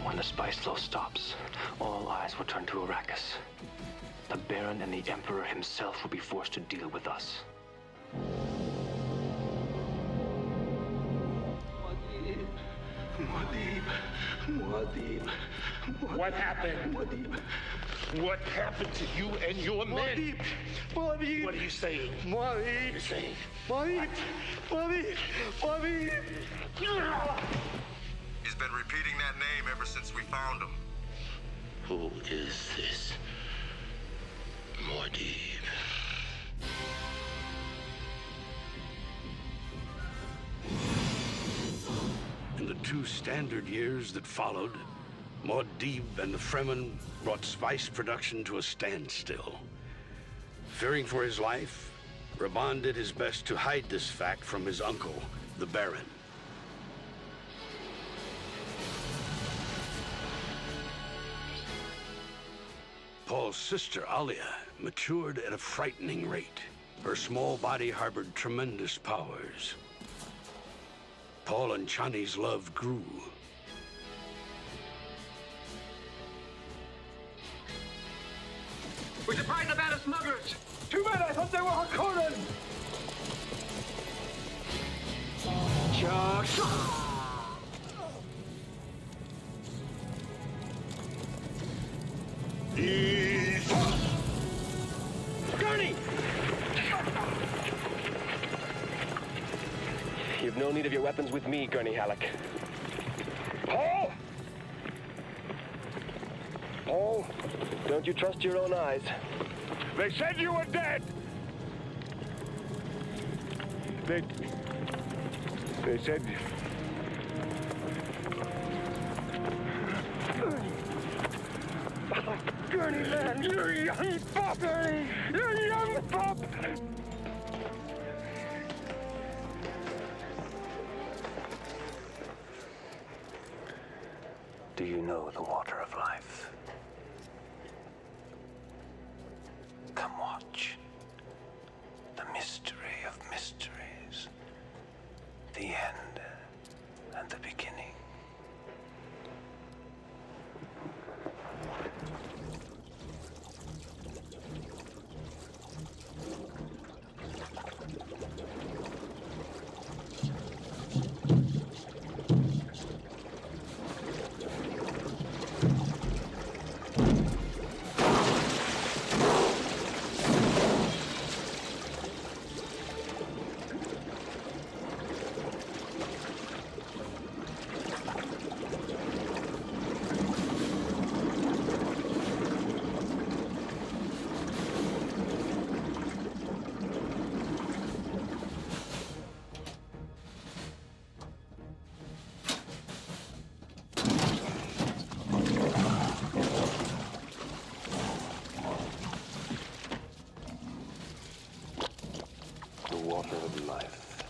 When the spice flow stops, all eyes will turn to Arrakis. The Baron and the Emperor himself will be forced to deal with us. Muad'Dib. What happened? What happened to you and your men? What are you saying? You're saying? He's been repeating that name ever since we found him. Who is this Muad'Dib? In the 2 standard years that followed, Muad'Dib and the Fremen brought spice production to a standstill. Fearing for his life, Rabban did his best to hide this fact from his uncle, the Baron. Paul's sister, Alia, matured at a frightening rate. Her small body harbored tremendous powers. Paul and Chani's love grew. We should find the band of smugglers! Too bad, I thought they were Harkonnen! Gurney! You've no need of your weapons with me, Gurney Halleck. Paul! Paul, don't you trust your own eyes? They said you were dead! They said... Gurney, man, you're a young pup! Gurney, you're a young pup! Do you know the water of life? Come watch. The mystery of mysteries. The end and the beginning. water of life.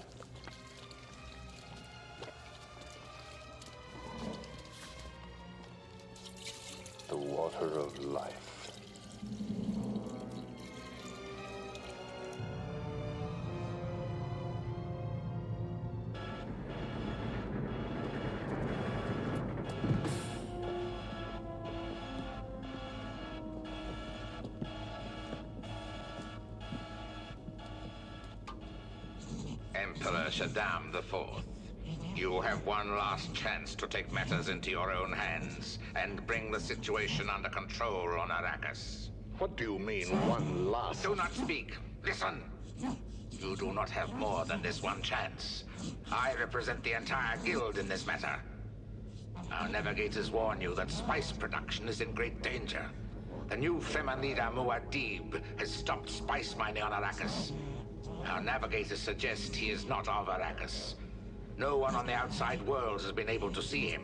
The water of life. Emperor Shaddam IV, you have one last chance to take matters into your own hands and bring the situation under control on Arrakis. What do you mean, one last? Do not speak. Listen. You do not have more than this one chance. I represent the entire guild in this matter. Our navigators warn you that spice production is in great danger. The new Fremen leader Muad'Dib has stopped spice mining on Arrakis. Our navigators suggest he is not of Arrakis. No one on the outside world has been able to see him.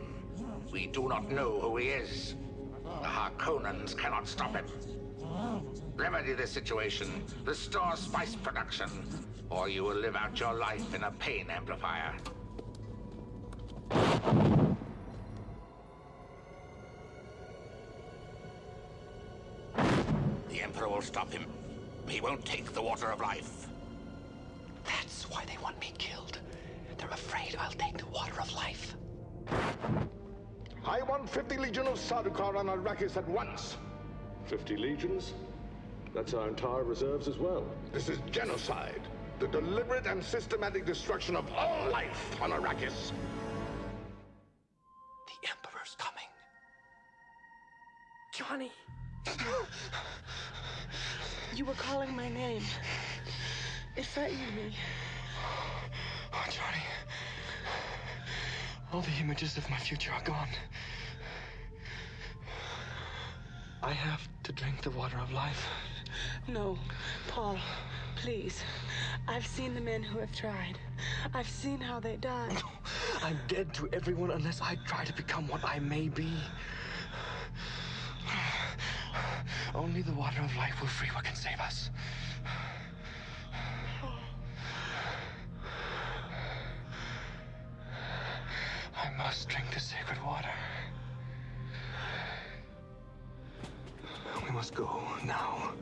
We do not know who he is. The Harkonnens cannot stop him. Remedy this situation, restore spice production, or you will live out your life in a pain amplifier. The Emperor will stop him. He won't take the water of life. That's why they want me killed. They're afraid I'll take the water of life. I want 50 Legion of Sardaukar on Arrakis at once. 50 legions? That's our entire reserves as well. This is genocide. The deliberate and systematic destruction of all life on Arrakis. The Emperor's coming. Johnny! You were calling my name. It frightened me. Oh, Johnny. All the images of my future are gone. I have to drink the water of life. No, Paul, please. I've seen the men who have tried. I've seen how they died. No, I'm dead to everyone unless I try to become what I may be. Only the water of life will free what can save us. I must drink the sacred water. We must go now.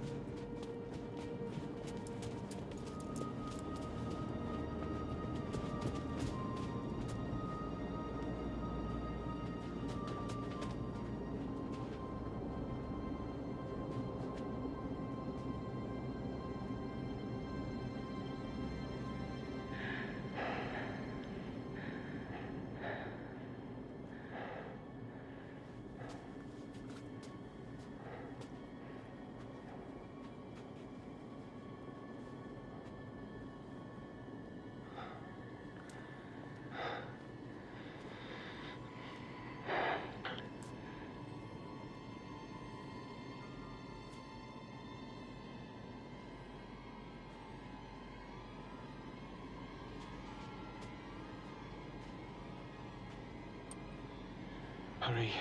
Hurry.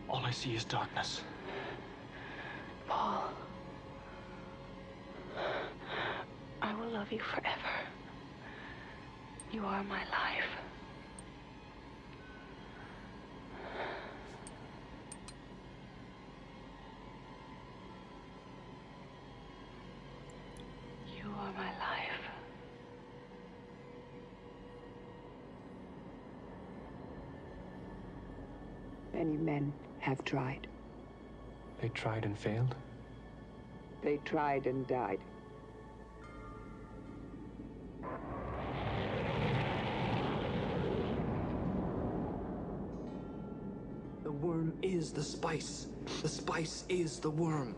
All I see is darkness. Paul, I will love you forever. You are my life. You are my life. Many men have tried. They tried and failed? They tried and died. The worm is the spice. The spice is the worm.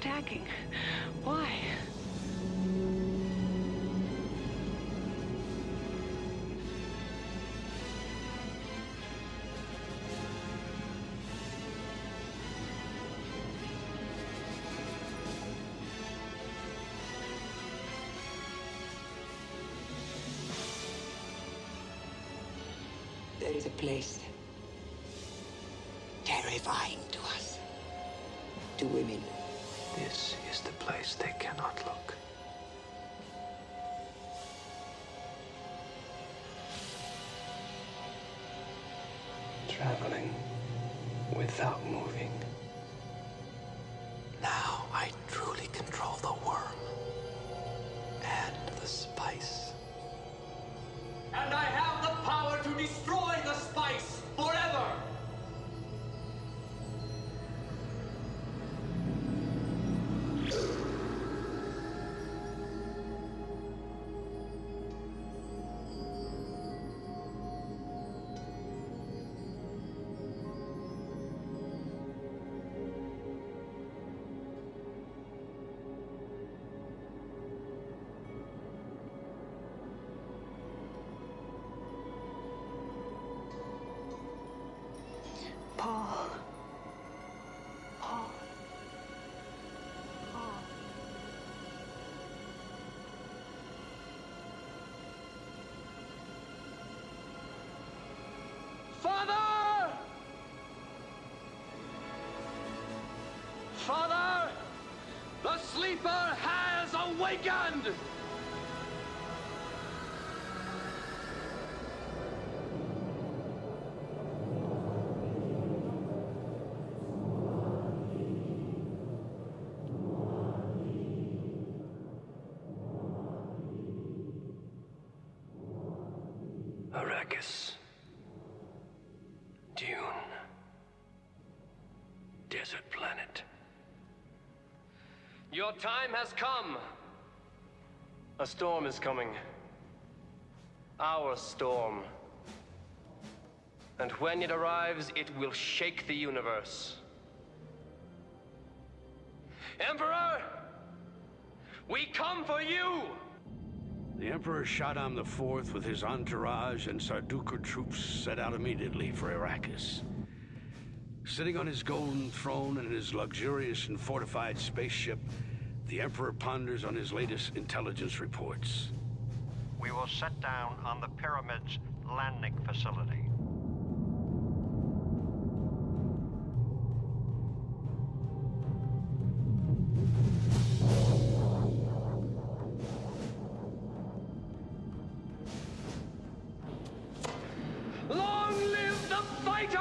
attacking? Why? There is a place terrifying to us, to women. This is the place they cannot look. Traveling without moving. Now I truly control the worm and the spice. And I have the power to destroy the spice forever! Paul. Paul. Paul. Father! Father! The sleeper has awakened! Arrakis. Dune. Desert planet. Your time has come. A storm is coming. Our storm. And when it arrives, it will shake the universe. Emperor! We come for you! The Emperor Shaddam IV with his entourage and Sardaukar troops set out immediately for Arrakis. Sitting on his golden throne and in his luxurious and fortified spaceship, the Emperor ponders on his latest intelligence reports. We will set down on the Pyramid's landing facility. Long live the fighters!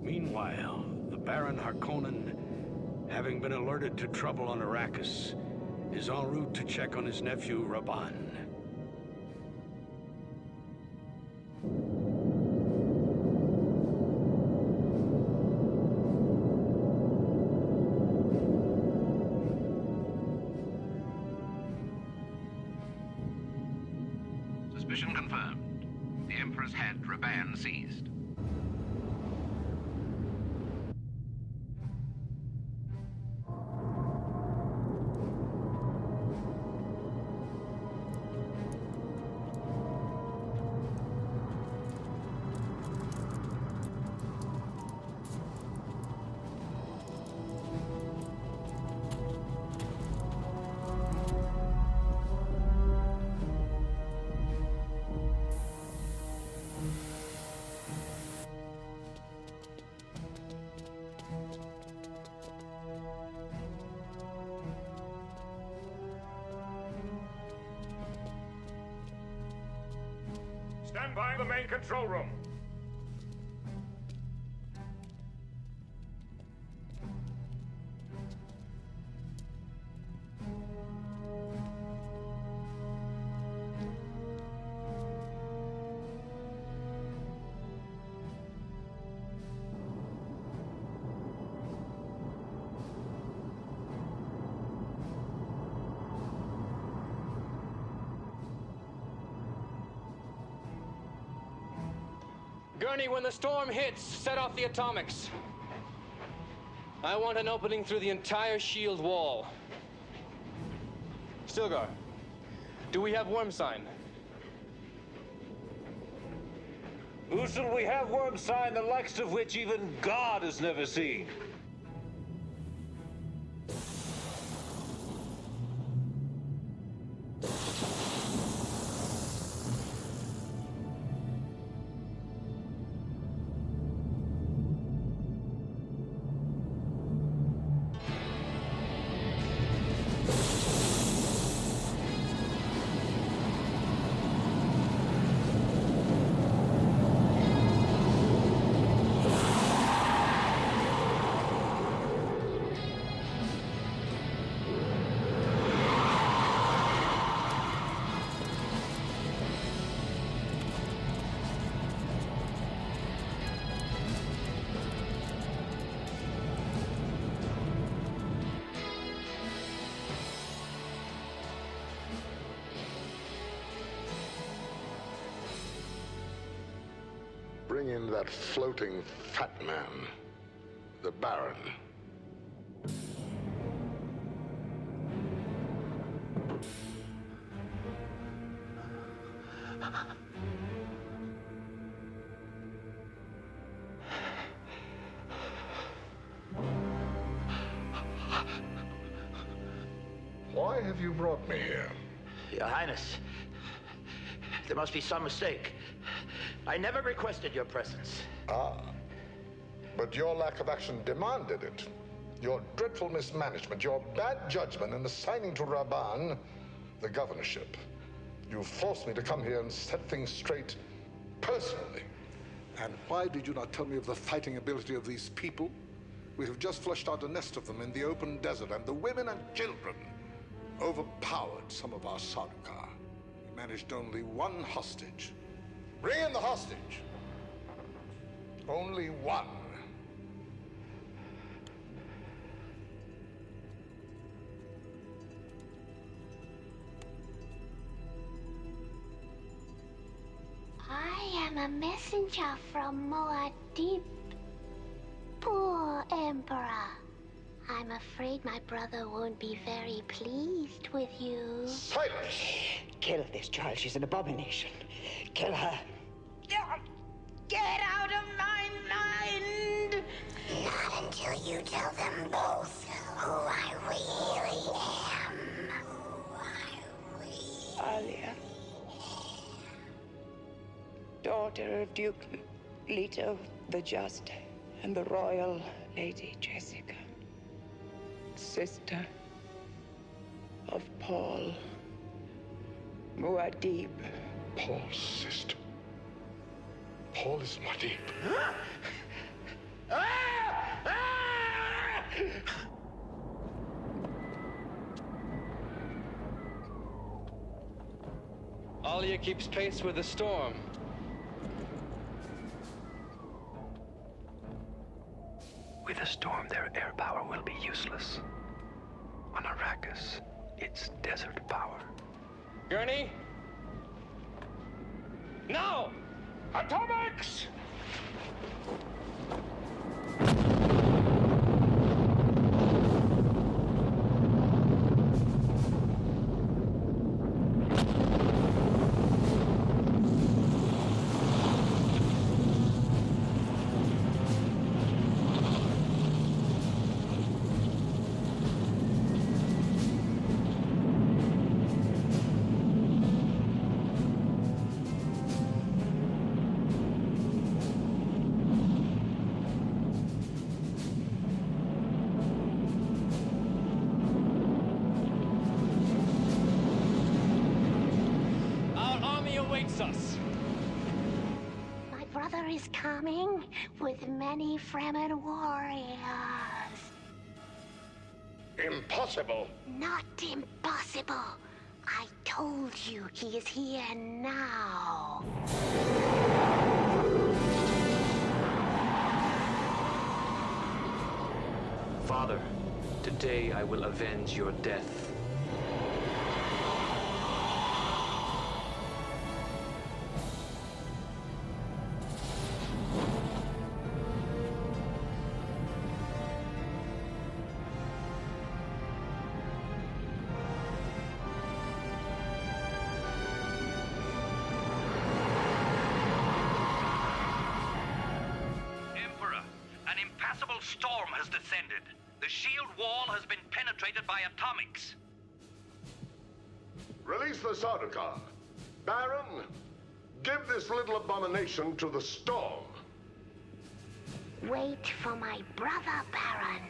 Meanwhile, the Baron Harkonnen, having been alerted to trouble on Arrakis, is en route to check on his nephew, Rabban. Suspicion confirmed. The Emperor's head, Rabban, seized. Stand by the main control room. Gurney, when the storm hits, set off the atomics. I want an opening through the entire shield wall. Stilgar, do we have worm sign? Usul, we have worm sign, the likes of which even God has never seen. Bring in that floating fat man, the Baron. Why have you brought me here? Your Highness, there must be some mistake. I never requested your presence. Ah, but your lack of action demanded it. Your dreadful mismanagement, your bad judgment in assigning to Raban the governorship. You forced me to come here and set things straight personally. And why did you not tell me of the fighting ability of these people? We have just flushed out a nest of them in the open desert, and the women and children overpowered some of our Sardaukar. We managed only one hostage. Bring in the hostage. Only one. I am a messenger from Muad'Dib. Poor Emperor. I'm afraid my brother won't be very pleased with you. Silence! Kill this child. She's an abomination. Kill her. Get out of my mind! Not until you tell them both who I really am. Alia. Daughter of Duke Leto the Just and the royal Lady Jessica. Sister of Paul Muad'Dib. Paul's sister. Paul is Muad'Dib. Alia keeps pace with the storm. With a storm, their air power will be useless. On Arrakis, it's desert power. Gurney? Now! Atomics! Us. My brother is coming with many Fremen warriors. Impossible. Not impossible. I told you he is here now. Father, today I will avenge your death. An impassable storm has descended. The shield wall has been penetrated by atomics. Release the Sardaukar. Baron, give this little abomination to the storm. Wait for my brother, Baron.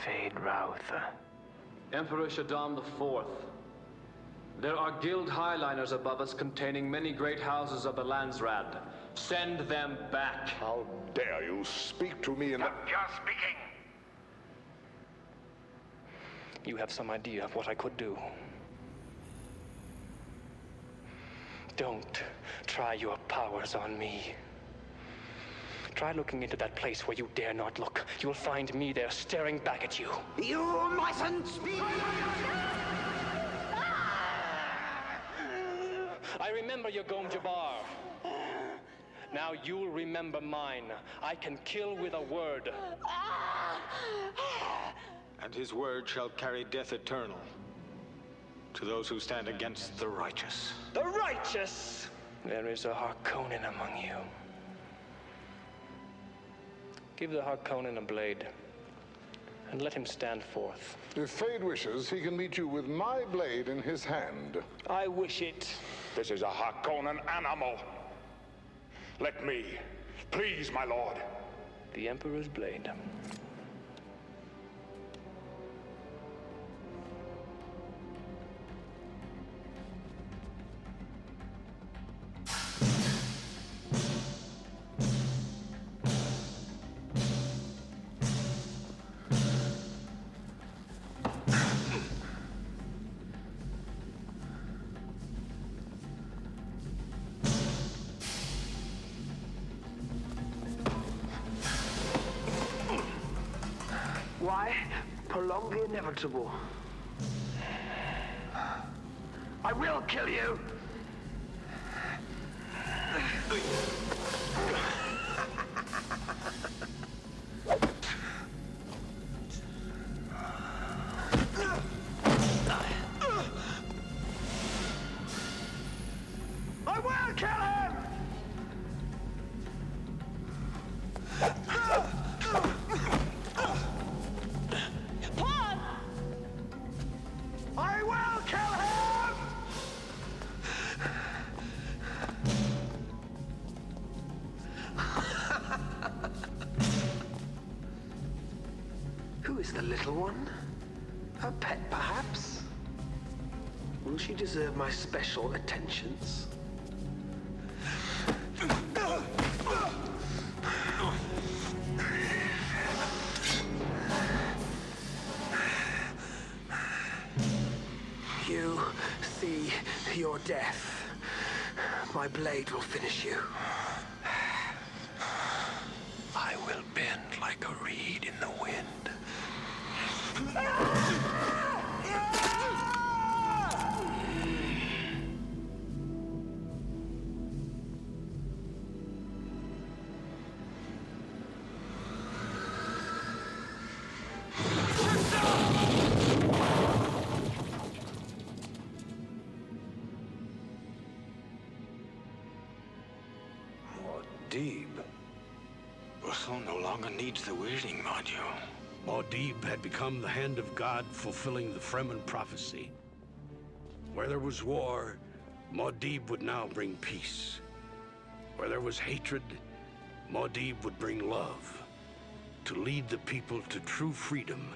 Feyd-Rautha. Emperor Shaddam IV. There are guild highliners above us containing many great houses of the Landsrad. Send them back. How dare you speak to me in that... You're speaking! You have some idea of what I could do. Don't try your powers on me. Try looking into that place where you dare not look. You will find me there staring back at you. You mustn't speak! I remember your Gom Jabbar. Now you'll remember mine. I can kill with a word. And his word shall carry death eternal to those who stand against the righteous. The righteous! There is a Harkonnen among you. Give the Harkonnen a blade, and let him stand forth. If Feyd wishes, he can meet you with my blade in his hand. I wish it. This is a Harkonnen animal. Let me. Please, my lord. The Emperor's blade. Why prolong the inevitable? I will kill you! I will kill him! I will kill him! Who is the little one? Her pet, perhaps? Will she deserve my special attentions? You see your death. My blade will finish you. I will bend like a reed in the wind. Muad'Dib. Usul no longer needs the weirding module. Muad'Dib had become the hand of God fulfilling the Fremen prophecy. Where there was war, Muad'Dib would now bring peace. Where there was hatred, Muad'Dib would bring love. To lead the people to true freedom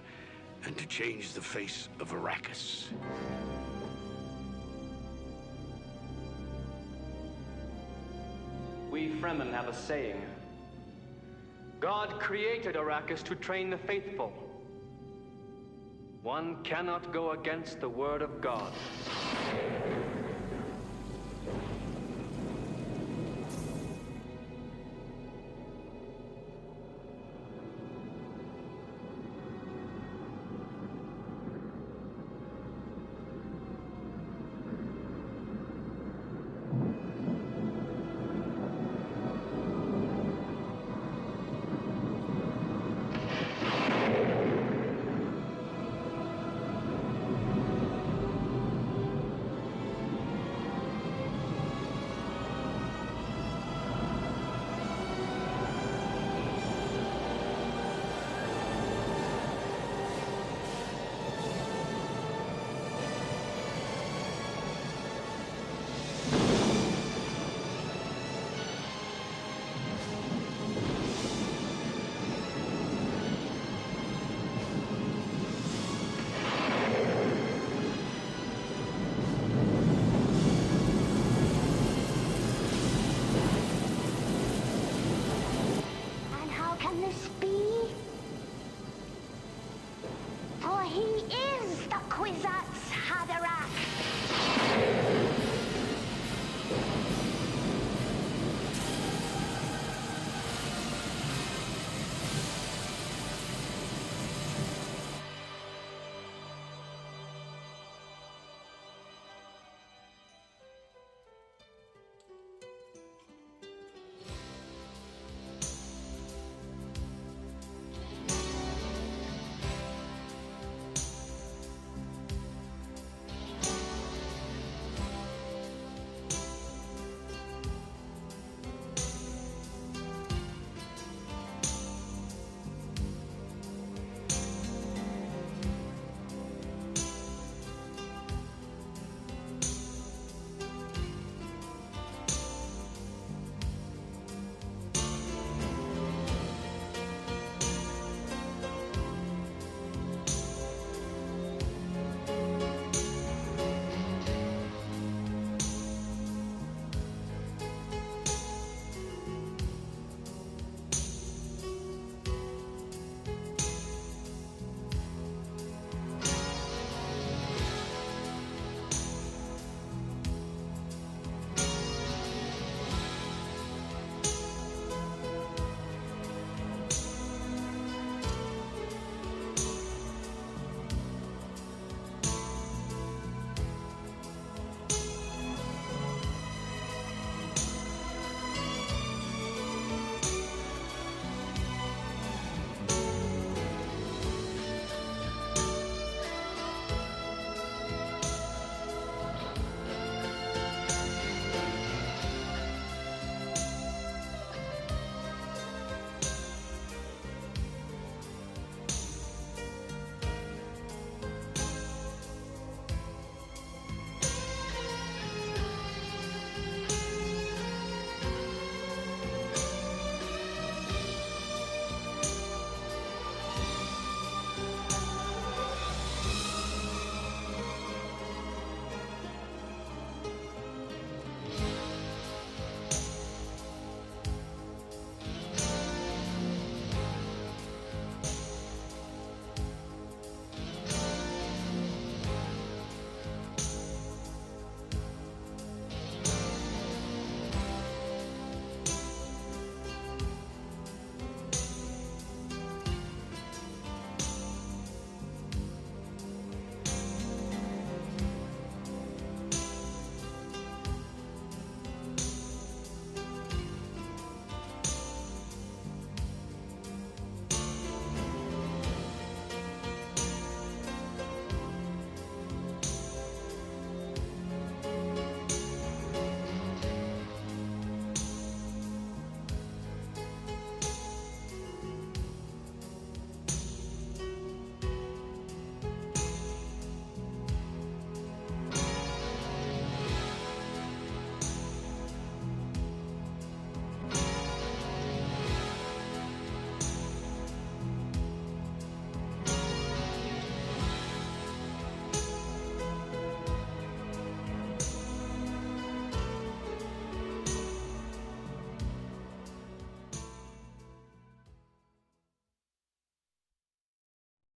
and to change the face of Arrakis. We Fremen have a saying. God created Arrakis to train the faithful. One cannot go against the word of God. he is the Kwisatz Haderach.